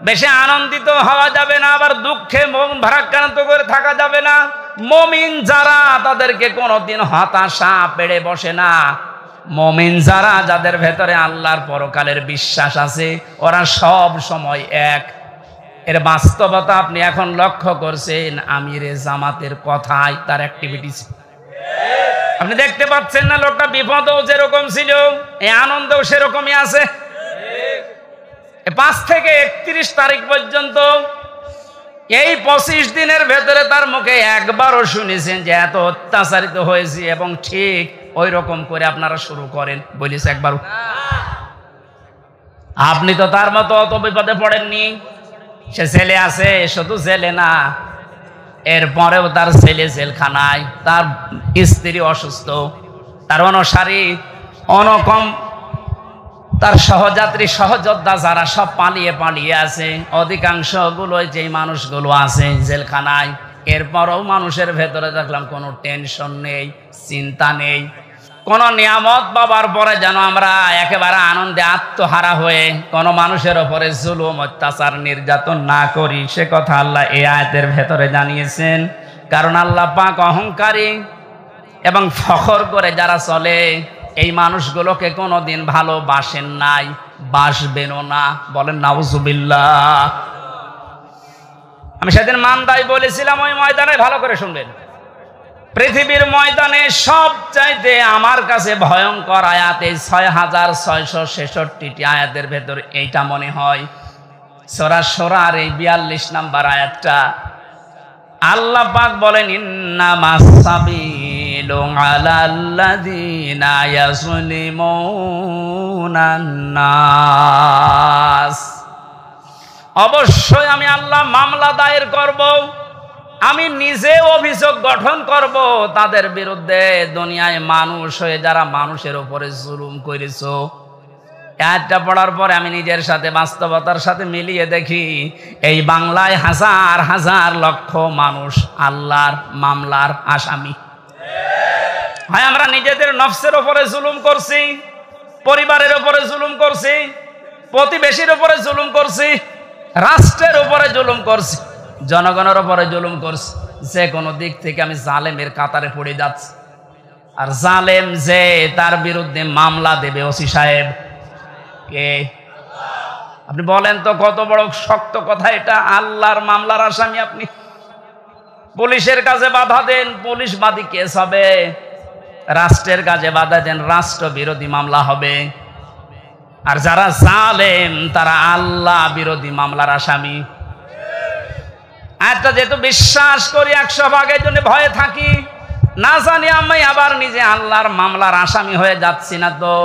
S1: বেশি আনন্দিত হওয়া যাবে না, আবার দুঃখে মন ভারাক্রান্ত করে থাকা যাবে না। মুমিন যারা তাদেরকে কোনোদিন হতাশা পেড়ে বসে না। মুমিন যারা, যাদের ভেতরে আল্লাহর পরকালের বিশ্বাস আছে, ওরা সব সময় এক। এর বাস্তবতা আপনি এখন লক্ষ্য করছেন আমিরে জামাতের কথায়, তার অ্যাক্টিভিটিস আপনি দেখতে পাচ্ছেন না। লোকটা বিপদেও যেরকম ছিল, এই আনন্দেও সেরকমই আছে। 5 থেকে 31 তারিখ পর্যন্ত এই 25 দিনের ভেতরে তার মুখে একবারও শুনেছেন যে এত অত্যাচারিত হয়েছে, এবং ঠিক ওই রকম করে আপনারা শুরু করেন বলিস একবারও? আপনি তো তার মতো অত বিপদে পড়েননি। সে জেলে আছে, শুধু জেলে না, এরপরেও তার ছেলে জেলখানায়, তার স্ত্রী অসুস্থ, তার অনুসারী অনকম, তার সহযাত্রী সহযোদ্ধা যারা সব পালিয়ে পালিয়ে আছে, অধিকাংশ গুলো যেই মানুষগুলো আছে জেলখানায়, এরপরও মানুষের ভেতরে দেখলাম কোনো টেনশন নেই, চিন্তা নেই। কোন নিয়ামত পাবার পরে যেন আমরা একেবারে আনন্দে আত্মহারা হয়ে কোন মানুষের উপরে জুলুম, অত্যাচার, নির্যাতন না করি, সে কথা আল্লাহ এই আয়াতের ভেতরে জানিয়েছেন। কারণ আল্লাহ পাক অহংকারী এবং ফখর করে যারা চলে, এই মানুষগুলোকে কোনোদিন ভালোবাসেন নাই, বাসবেনও না। বলেন নাউজুবিল্লাহ। আমি সেদিন মান্দায় বলেছিলাম, ওই ময়দানে ভালো করে শুনবেন, পৃথিবীর ময়দানে সবচাইতে আমার কাছে ভয়ঙ্কর আয়াত এই 6666টি আয়াতের ভেতর এইটা মনে হয়। সূরা শূরার এই 42 নম্বর আয়াতটা আল্লাহ পাক বলেন, ইন্নামাস সাবিলু আলাল্লাযিনা ইয়াজলিমুনান নাস। অবশ্যই আমি আল্লাহ মামলা দায়ের করব, আমি নিজে অভিযোগ গঠন করব তাদের বিরুদ্ধে, দুনিয়ায় মানুষ হয়ে যারা মানুষের উপরে জুলুম করেছো। আয়াতটা পড়ার পরে আমি নিজের সাথে, বাস্তবতার সাথে মিলিয়ে দেখি, এই বাংলায় হাজার হাজার লক্ষ মানুষ আল্লাহর মামলার আসামি। হয় আমরা নিজেদের নফসের উপরে জুলুম করছি, পরিবারের উপরে জুলুম করছি, প্রতিবেশীর উপরে জুলুম করছি, রাষ্ট্রের উপরে জুলুম করছি, জনগণের উপরে জুলুম করছি। যে কোনো দিক থেকে আমি জালেমের কাতারে পড়ে যাচ্ছি। আর জালেম যে, তার বিরুদ্ধে মামলা দেবে ওসি সাহেব কে? আপনি বলেন তো, কত বড় শক্ত কথা এটা। আল্লাহর মামলার আসামি আপনি। পুলিশের কাছে বাধা দেন, পুলিশ বাদী কেস হবে। রাষ্ট্রের কাজে বাধা দেন, রাষ্ট্র বিরোধী মামলা হবে। আর যারা জালেম তারা আল্লাহ বিরোধী মামলার আসামি। একটা যেহেতু বিশ্বাস করি 100 ভাগের জন্য ভয়ে থাকি, না জানি আমি আবার নিজে আল্লাহর মামলার আসামি হয়ে যাচ্ছি না তো।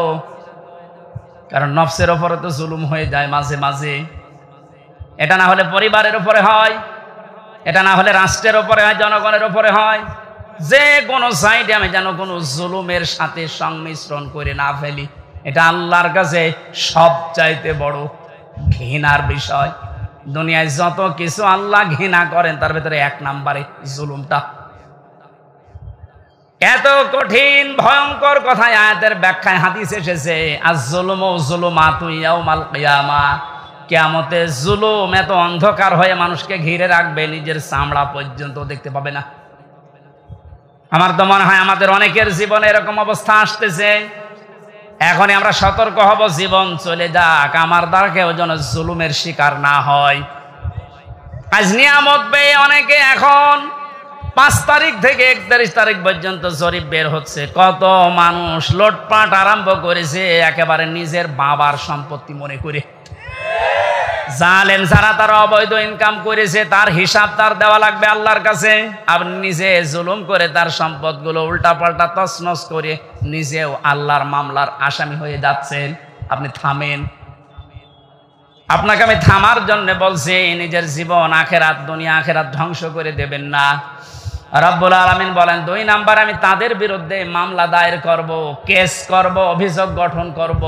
S1: কারণ নফসের উপরে তো জুলুম হয়ে যায় মাঝে মাঝে। এটা না হলে পরিবারের উপরে হয়, এটা না হলে রাষ্ট্রের উপরে হয়, জনগণের উপরে হয়। যে কোনো সাইডে আমি যেন কোনো জুলুমের সাথে সংমিশ্রণ করে না ফেলি, এটা আল্লাহর কাছে সবচাইতে বড় ঘৃণার বিষয়। দুনিয়ায় যত কিছু আল্লাহ ঘৃণা করেন তার ভেতরে 1 নম্বরে জুলুমটা। এত কঠিন ভয়ঙ্কর কথায় আয়াতের ব্যাখ্যায় হাদিস এসেছে, আয-যুলমু যুলুমাতুন ইয়াউমাল কিয়ামাহ। কিয়ামতে জুলুম এত অন্ধকার হয়ে মানুষকে ঘিরে রাখবে, নিজের চামড়া পর্যন্ত দেখতে পাবে না। আমার তো মনে হয় আমাদের অনেকের জীবনে এরকম অবস্থা আসতেছে। এখনই আমরা সতর্ক হব, জীবন চলে যাক, আমার দ্বারা কেউ যেন জুলুমের শিকার না হয়। আজ নিয়ামত পেয়ে অনেকে এখন 5 তারিখ থেকে 31 তারিখ পর্যন্ত জরিপ বের হচ্ছে, কত মানুষ লুটপাট আরম্ভ করেছে একেবারে নিজের বাবার সম্পত্তি মনে করে। জালেম যারা তারা অবৈধ ইনকাম করেছে তার হিসাব তার দেওয়া লাগবে আল্লাহর কাছে। আপনি নিজে জুলুম করে তার সম্পদগুলো উল্টাপাল্টা তছনছ করে নিজেও আল্লাহর মামলার আসামি হয়ে যাচ্ছেন। আপনি থামেন। আপনাকে আমি থামার জন্য বলছি। নিজের জীবন আখেরাত, দুনিয়া আখেরাত ধ্বংস করে দেবেন না। রব্বুল আলামিন বলেন 2 নাম্বার, আমি তাদের বিরুদ্ধে মামলা দায়ের করব, কেস করব, অভিযোগ গঠন করব।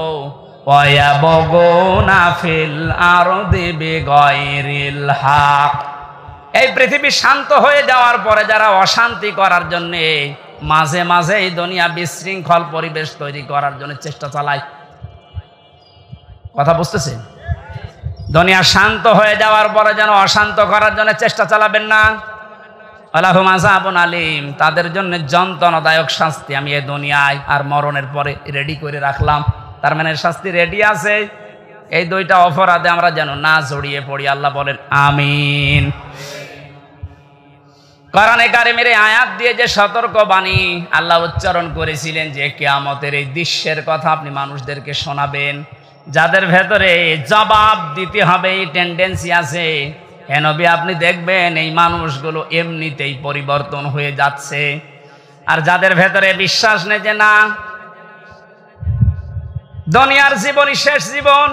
S1: ওয়ায়াবগুনা ফিল আরদি বিগাইরিল হক। এই পৃথিবী শান্ত হয়ে যাওয়ার পরে যারা অশান্তি করার জন্য মাঝে মাঝে এই দুনিয়া বিশৃঙ্খল পরিবেশ তৈরি করার জন্য চেষ্টা চালায়। কথা বুঝতেছেন? দুনিয়া শান্ত হয়ে যাওয়ার পরে যেন অশান্ত করার জন্য চেষ্টা চালাবেন না। আলাহুম আযাবুন আলীম, তাদের জন্য যন্ত্রণাদায়ক শাস্তি আমি এই দুনিয়ায় আর মরণের পরে রেডি করে রাখলাম। তার মানে শাস্তি রেডি আছে। এই 2টা অপরাধে আমরা যেন না জড়িয়ে পড়ি। আল্লাহ বলেন আমিন। কোরআনে কারিমের আয়াত দিয়ে যে সতর্কবাণী আল্লাহ উচ্চারণ করেছিলেন যে কিয়ামতের এই দৃশ্যের কথা আপনি মানুষদেরকে শোনাবেন, যাদের ভেতরে জবাব দিতে হবে এই টেন্ডেন্সি আছে, হে নবী আপনি দেখবেন এই মানুষগুলো এমনিতেই পরিবর্তন হয়ে যাচ্ছে। আর যাদের ভেতরে বিশ্বাস নেই যে না দুনিয়ার জীবনই শেষ জীবন,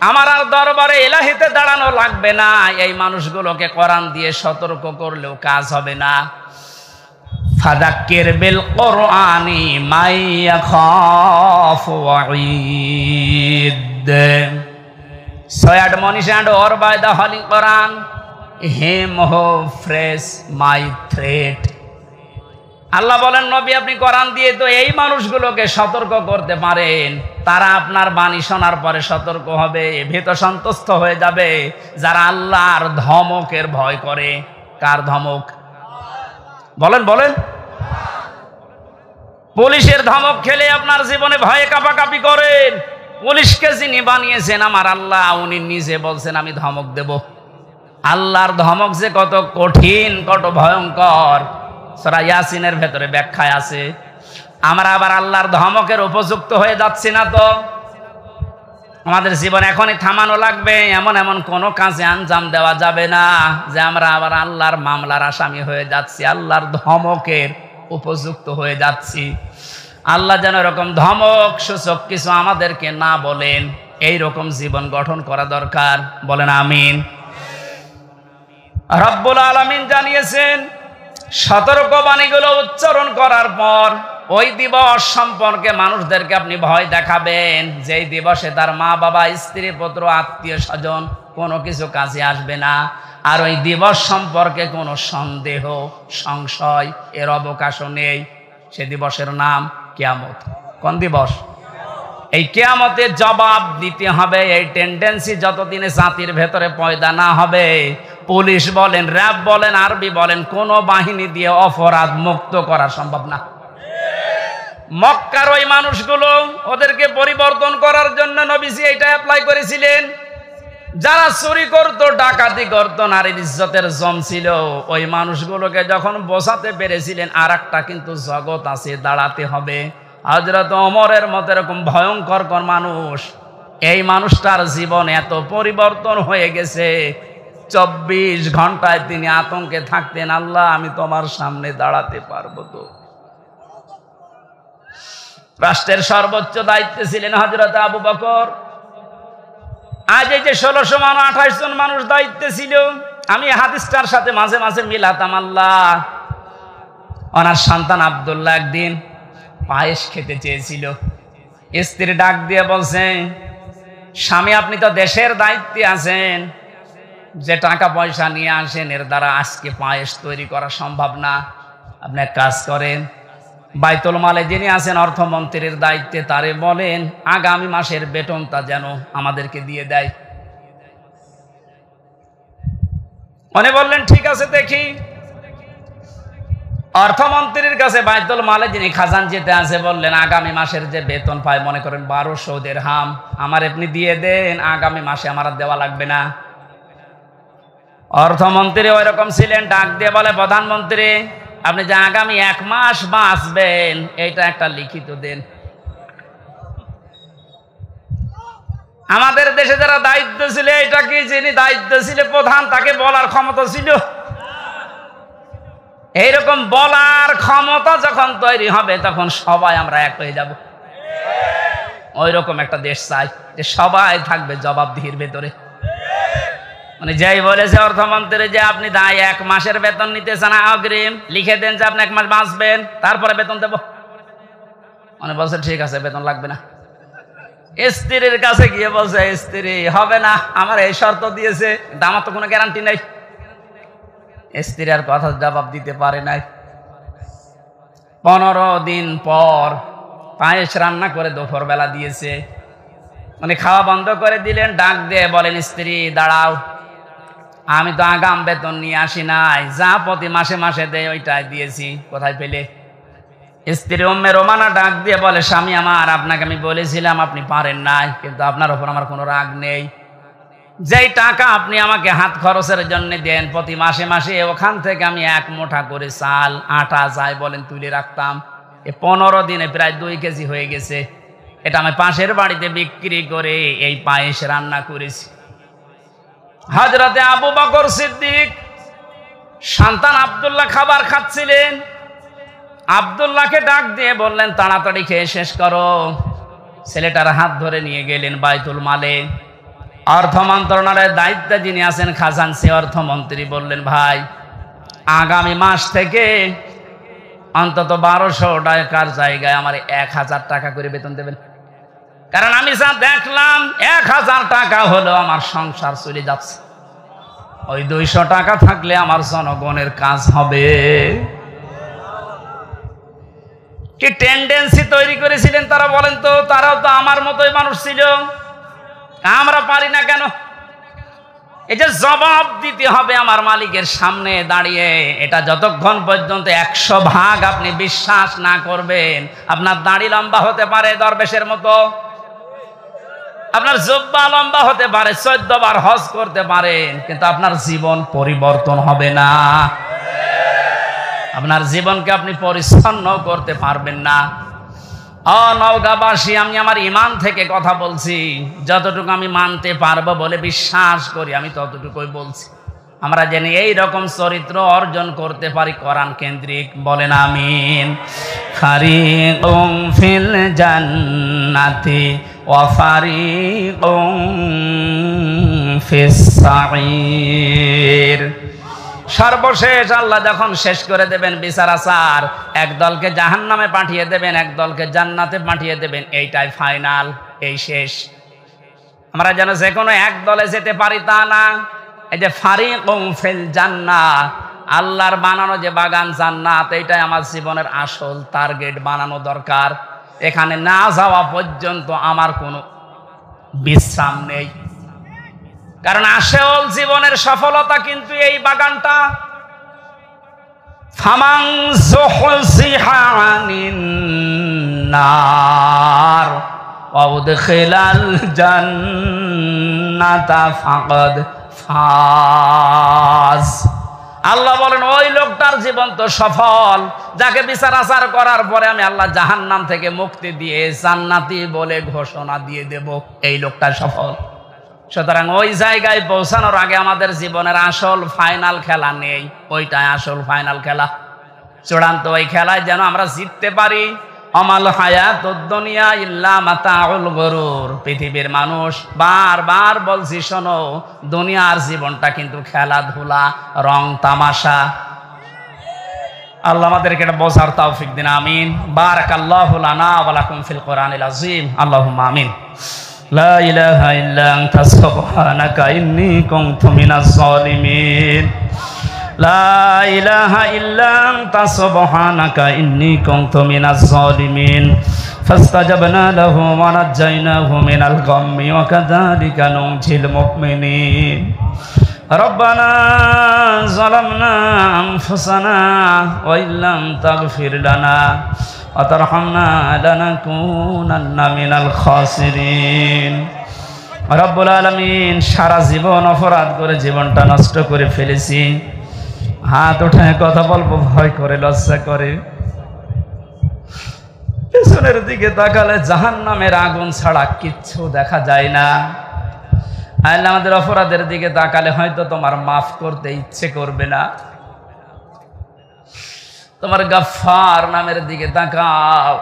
S1: আমার আর দরবারে ইলাহিতে দাঁড়ানো লাগবে না, এই মানুষগুলোকে কোরআন দিয়ে সতর্ক করলেও কাজ হবে না। ফাযাক্কির বিল কুরআনি মান ইয়াখাফু ওয়াঈদ। So admonition or by the Holy Quran, him who frays my threat. আল্লাহ বলেন নবী আপনি কোরআন দিয়ে তো এই মানুষগুলোকে সতর্ক করতে পারেন, তারা আপনার বাণী শোনার পরে সতর্ক হবে, ভীত সন্তুষ্ট হয়ে যাবে, যারা আল্লাহর ধমকের ভয় করে। কার ধমক? বলেন বলেন। পুলিশের ধমক খেলে আপনার জীবনে ভয়ে কাঁপাকাঁপি করেন। পুলিশকে যিনি বানিয়েছেন আমার আল্লাহ, উনি নিজে বলছেন আমি ধমক দেব। আল্লাহর ধমক যে কত কঠিন, কত ভয়ঙ্কর, সূরা ইয়াসিনের ভেতরে ব্যাখ্যায় আছে। আমরা আবার আল্লাহর ধমকের উপযুক্ত হয়ে যাচ্ছি না তো? আমাদের জীবন এখনই থামানো লাগবে। এমন এমন কোনো কাজে আঞ্জাম দেওয়া যাবে না যে আমরা আবার আল্লাহর মামলার আসামি হয়ে যাচ্ছি, আল্লাহর ধমকের উপযুক্ত হয়ে যাচ্ছি। আল্লাহ যেন এরকম ধমক সূচক কিছু আমাদেরকে না বলেন, এই রকম জীবন গঠন করা দরকার। বলেন আমিন। রব্বুল আলামিন জানিয়েছেন সতর্কবাণীগুলো উচ্চারণ করার পর ওই দিবস সম্পর্কে মানুষদেরকে আপনি ভয় দেখাবেন, যেই দিবসে তার মা বাবা, স্ত্রী, পুত্র, আত্মীয় স্বজন কোনো কিছু কাজে আসবে না। আর ওই দিবস সম্পর্কে কোনো সন্দেহ, সংশয় এর অবকাশও নেই। সে দিবসের নাম কিয়ামত। কোন দিবস? এই কিয়ামতে জবাব দিতে হবে। এই টেন্ডেন্সি যতদিনে জাতির ভেতরে পয়দা না হবে, পুলিশ বলেন, র্যাব বলেন, আরবি বলেন, কোন বাহিনী দিয়ে অপরাধ মুক্ত করা সম্ভব না। মক্কার ওই মানুষগুলো, ওদেরকে পরিবর্তন করার জন্য নবীজি এটা অ্যাপ্লাই করেছিলেন। যারা চুরি করত, ডাকাতি করত, নারীর ইজ্জতের জম ছিল, ওই মানুষগুলোকে যখন বোঝাতে পেরেছিলেন আর একটা কিন্তু জগৎ আছে, দাঁড়াতে হবে। হযরত ওমরের মতো এরকম ভয়ঙ্কর মানুষ, এই মানুষটার জীবন এত পরিবর্তন হয়ে গেছে, 24 ঘন্টায় তিনি আতঙ্কে থাকতেন, আল্লাহ আমি তোমার সামনে দাঁড়াতে পারবো তো? রাষ্ট্রের সর্বোচ্চ দায়িত্বে ছিলেন হযরত আবু বকর। আজ এই যে 1600 মানুষ, 28 জন মানুষ দায়িত্বে ছিল। আমি হাদিসটার সাথে মাঝে মাঝে মিলাতাম। আল্লাহ, ওনার সন্তান আব্দুল্লাহ একদিন পায়েস খেতে চেয়েছিল। স্ত্রী ডাক দিয়ে বলছে, স্বামী আপনি তো দেশের দায়িত্বে আছেন, যে টাকা পয়সা নিয়ে আসেন এর দ্বারা আজকে পায়েস তৈরি করা সম্ভব না। আপনি এক কাজ করেন, বাইতুল মালে যিনি আছেন অর্থমন্ত্রীর দায়িত্বে, তারে বলেন আগামী মাসের বেতনটা যেন আমাদেরকে দিয়ে দেয়। উনি বললেন ঠিক আছে দেখি। অর্থমন্ত্রীর কাছে বাইতুল মালে যিনি খাজানচিতে আছে বললেন আগামী মাসের যে বেতন পায়, মনে করেন 1200 দিরহাম, আমার আপনি দিয়ে দেন, আগামী মাসে আমার দেওয়া লাগবে না। অর্থমন্ত্রী ওই রকম ছিলেন, ডাক দিয়ে বলে প্রধানমন্ত্রী আপনি যে আগামী 1 মাস বাঁচবেন এইটা একটা লিখিত দেন। আমাদের দেশে যারা দায়িত্ব ছিল, এটা কি যিনি দায়িত্ব ছিল প্রধান, তাকে বলার ক্ষমতা ছিল? এইরকম বলার ক্ষমতা যখন তৈরি হবে তখন সবাই আমরা এক হয়ে যাব। ওই রকম একটা দেশ চাই যে সবাই থাকবে জবাবদিহির ভেতরে। মানে যাই বলেছে অর্থমন্ত্রী যে আপনি 1 মাসের বেতন নিতে চান অগ্রিম, লিখে দেন যে আপনি 1 মাস বাঁচবেন, তারপরে বেতন দেব। মানে বলছে ঠিক আছে, বেতন লাগবে না। স্ত্রীর কাছে গিয়ে বলছে, স্ত্রী হবে না, আমার এই শর্ত দিয়েছে, কিন্তু আমার তো কোনো গ্যারান্টি নেই। স্ত্রী আর কথা জবাব দিতে পারে নাই। 15 দিন পর পায়েস রান্না করে দুপুর বেলা দিয়েছে, মানে খাওয়া বন্ধ করে দিলেন। ডাক দিয়ে বলেন, স্ত্রী দাঁড়াও, আমি তো আগাম বেতন নিয়ে আসি নাই, যা প্রতি মাসে মাসে দেয় ওইটাই দিয়েছি, কোথায় পেলে? স্ত্রী উম্মে রোমানা ডাক দিয়ে বলে, স্বামী আমার, আপনাকে আমি বলেছিলাম আপনি পারেন নাই, কিন্তু আপনার উপর আমার কোনো রাগ নেই। যেই টাকা আপনি আমাকে হাত খরচের জন্য দেন প্রতি মাসে মাসে, ওখান থেকে আমি 1 মুঠা করে চাল, আটা যাই বলেন তুলে রাখতাম। 15 দিনে প্রায় 2 কেজি হয়ে গেছে। এটা আমি পাশের বাড়িতে বিক্রি করে এই পায়েস রান্না করেছি। হযরতে আবু বকর সিদ্দিক সন্তান আব্দুল্লাহ খাবার খাচ্ছিলেন। আব্দুল্লাহকে ডাক দিয়ে বললেন, তাড়াতাড়ি খেয়ে শেষ করো। ছেলেটার হাত ধরে নিয়ে গেলেন বাইতুল মালে। অর্থ মন্ত্রণালয়ের দায়িত্বে যিনি আছেন খাজানচি অর্থমন্ত্রী বললেন, ভাই আগামী মাস থেকে অন্তত 1200 টাকার জায়গায় আমার 1000 টাকা করে বেতন দেবেন। কারণ আমি যা দেখলাম 1000 টাকা হলো আমার সংসার চলে যাচ্ছে, ওই 200 টাকা থাকলে আমার জনগণের কাজ হবে। কি টেন্ডেন্সি তৈরি করেছিলেন তারা, বলেন তো? তারাও তো আমার মতোই মানুষ ছিল, আমরা পারি না কেন? এই যে জবাব দিতে হবে আমার মালিকের সামনে দাঁড়িয়ে, এটা যতক্ষণ পর্যন্ত 100 ভাগ আপনি বিশ্বাস না করবেন, আপনার দাড়ি লম্বা হতে পারে দরবেশের মতো, আপনার জুব্বা লম্বা হতে পারে, 14 বার হজ করতে পারেন, কিন্তু আপনার জীবন পরিবর্তন হবে না। আপনার জীবনকে আপনি পরিচ্ছন্ন করতে পারবেন না। নওগাঁবাসী, আমি আমার ঈমান থেকে কথা বলছি, যতটুকু আমি মানতে পারবো বলে বিশ্বাস করি আমি ততটুকুই বলছি। আমরা যেন এই রকম চরিত্র অর্জন করতে পারি কোরআন কেন্দ্রিক, বলেন আমিন। ফারিকুম ফিল জান্নাতি ওয়া ফারিকুম ফিস সাঈর। সর্বশেষ আল্লাহ যখন শেষ করে দেবেন বিচার আচার, এক দলকে জাহান্নামে পাঠিয়ে দেবেন, এক দলকে জান্নাতে পাঠিয়ে দেবেন, এইটাই ফাইনাল, এই শেষ। আমরা যেন যে কোনো এক দলে যেতে পারি তা না। এই যে ফারিকুম ফিল জান্নাহ, আল্লাহর বানানো যে বাগান জান্নাত, এইটাই আমার জীবনের আসল টার্গেট বানানো দরকার। এখানে না যাওয়া পর্যন্ত আমার কোনো বিশ্রাম নেই, কারণ আসল জীবনের সফলতা কিন্তু এই বাগানটা। ফামান যুহজিহা আনিন নার ওয়া উদখিলাল জান্নাতা ফাকাদ ফাজ। আল্লাহ বলেন, ওই লোকটার জীবন তো সফল, যাকে বিচার আচার করার পরে আমি আল্লাহ জাহান্নাম থেকে মুক্তি দিয়ে জান্নাতি বলে ঘোষণা দিয়ে দেব, এই লোকটা সফল। সুতরাং ওই জায়গায় পৌঁছানোর আগে আমাদের জীবনের আসল ফাইনাল খেলা নেই, ওইটাই আসল ফাইনাল খেলা, চূড়ান্ত ওই খেলায় যেন আমরা জিততে পারি। আমাল হায়াতুদ দুনিয়া ইল্লা মাতাউল গুরুর। পৃথিবীর মানুষ বারবার বলছি, শোনো, দুনিয়ার জীবনটা কিন্তু খেলাধুলা, রং তামাশা। আল্লাহ আমাদেরকে এটা বোঝার তৌফিক দিন, আমিন। বারাকাল্লাহু লানা ওয়া লাকুম ফিল কোরআনিল আযীম, আল্লাহুম্মা আমিন। লা ইলাহা ইল্লা আনতা সুবহানাকা ইন্নী কুনতু মিনাজ জালিমিন। লা ইলাহা ইল্লা আনতা সুবহানাকা ইন্নী কুনতু মিনাজ জালিমিন। ফাস্তাজাবনা লাহু ওয়া নাজ্জায়নাহু মিনাল গাম্মি ওয়া কাযালিকা নুনজিল মুমিনিন। রব্বানা যালামনা আনফুসানা ওয়া ইল্লাম তাগফির লানা ওয়া তারহামনা লানাকুনান্না মিনাল খাসিরিন। রব্বুল আলামিন, সারা জীবন অপরাধ করে জীবনটা নষ্ট করে ফেলেছি। হাত উঠায় কথা বলবো ভয় করে, লজ্জা করে। পেছনের দিকে তাকালে জাহান্নামের আগুন ছাড়া কিচ্ছু দেখা যায় না। আল্লাহ আমাদের অপরাধের দিকে তাকালে হয়তো তোমার মাফ করতে ইচ্ছে করবে না। তোমার গাফফার নামের দিকে তাকাও,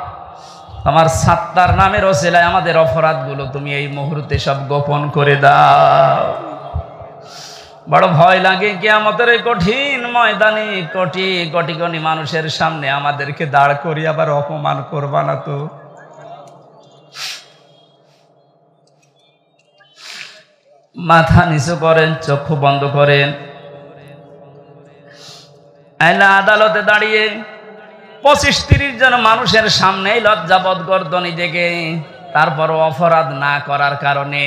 S1: তোমার সাত্তার নামের ওসিলায় আমাদের অপরাধগুলো তুমি এই মুহূর্তে সব গোপন করে দাও। বড় ভয় লাগে কিয়ামতের এই কঠিন ময়দানে কোটি কোটি কোটি মানুষের সামনে আমাদেরকে দাঁড় করিয়ে আবার অপমান করবা না তো? মাথা নিচু করেন, চক্ষু বন্ধ করেন। আল্লাহ আদালতে দাঁড়িয়ে 25-30 জন মানুষের সামনে লজ্জাবোধ করতো নিজেকে, তারপরও অপরাধ না করার কারণে,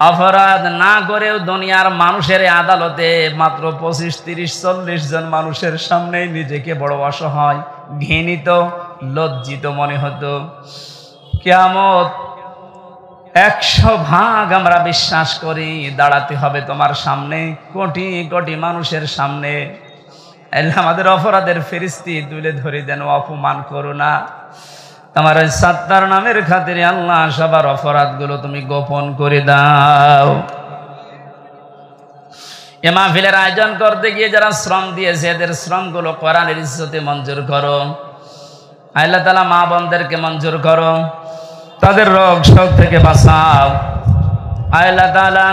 S1: অপরাধ না করেও দুনিয়ার মানুষের আদালতে মাত্র 25-30-40 জন মানুষের সামনে নিজেকে বড় অসহায়, ঘৃণিত, লজ্জিত মনে হতো। কিয়ামত 100% আমরা বিশ্বাস করি দাঁড়াতে হবে তোমার সামনে, কোটি কোটি মানুষের সামনে। আল্লাহ আমাদের অপরাধের ফেরেশতি তুলে ধরে দেন, অপমান করো না। তোমার ওই সাত্তার নামের খাতিরে আল্লাহ সবার অপরাধগুলো তুমি গোপন করে দাও। এ মাহফিলের আয়োজন করতে গিয়ে যারা শ্রম দিয়েছে এদের শ্রমগুলো কোরআনের ইজ্জতে মঞ্জুর করো। আল্লাহ তাআলা মা বোনদেরকে মঞ্জুর করো, তাদের রোগ শোক থেকে বাঁচাও। আল্লাহ তাআলা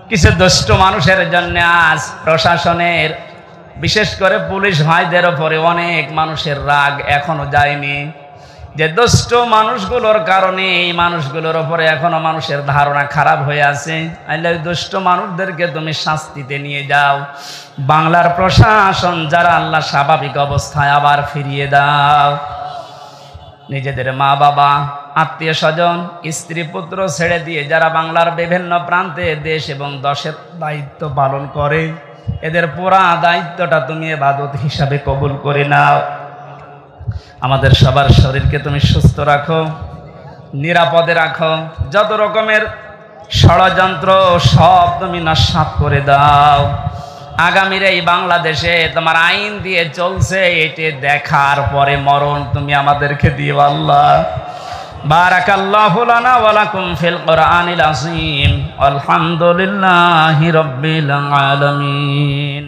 S1: কিছু দুষ্ট মানুষের জন্য আজ প্রশাসনের, বিশেষ করে পুলিশ ভাইদের ওপরে অনেক মানুষের রাগ এখনো যায়নি, যে দুষ্ট মানুষগুলোর কারণে এই মানুষগুলোর ওপরে এখনো মানুষের ধারণা খারাপ হয়ে আছে। আল্লাহ দুষ্ট মানুষদেরকে তুমি শাস্তিতে নিয়ে যাও। বাংলার প্রশাসন যারা আল্লাহ স্বাভাবিক অবস্থায় আবার ফিরিয়ে দাও। নিজেদের মা বাবা, আত্মীয় স্বজন, স্ত্রী পুত্র ছেড়ে দিয়ে যারা বাংলার বিভিন্ন প্রান্তে দেশ এবং দশের দায়িত্ব পালন করে, এদের পুরা দায়িত্বটা তুমি ইবাদত হিসাবে কবুল করে নাও। আমাদের সবার শরীরকে তুমি সুস্থ রাখো, নিরাপদে রাখো। যত রকমের ষড়যন্ত্র সব তুমি নস্যাৎ করে দাও। আগামীর এই বাংলাদেশে তোমার আইন দিয়ে চলছে, এটি দেখার পরে মরণ তুমি আমাদেরকে দিও আল্লাহ। বারাকাল্লাহু লানা ওয়া লাকুম ফিল কুরআনিল আযীম। আলহামদুলিল্লাহি রাব্বিল আলামিন।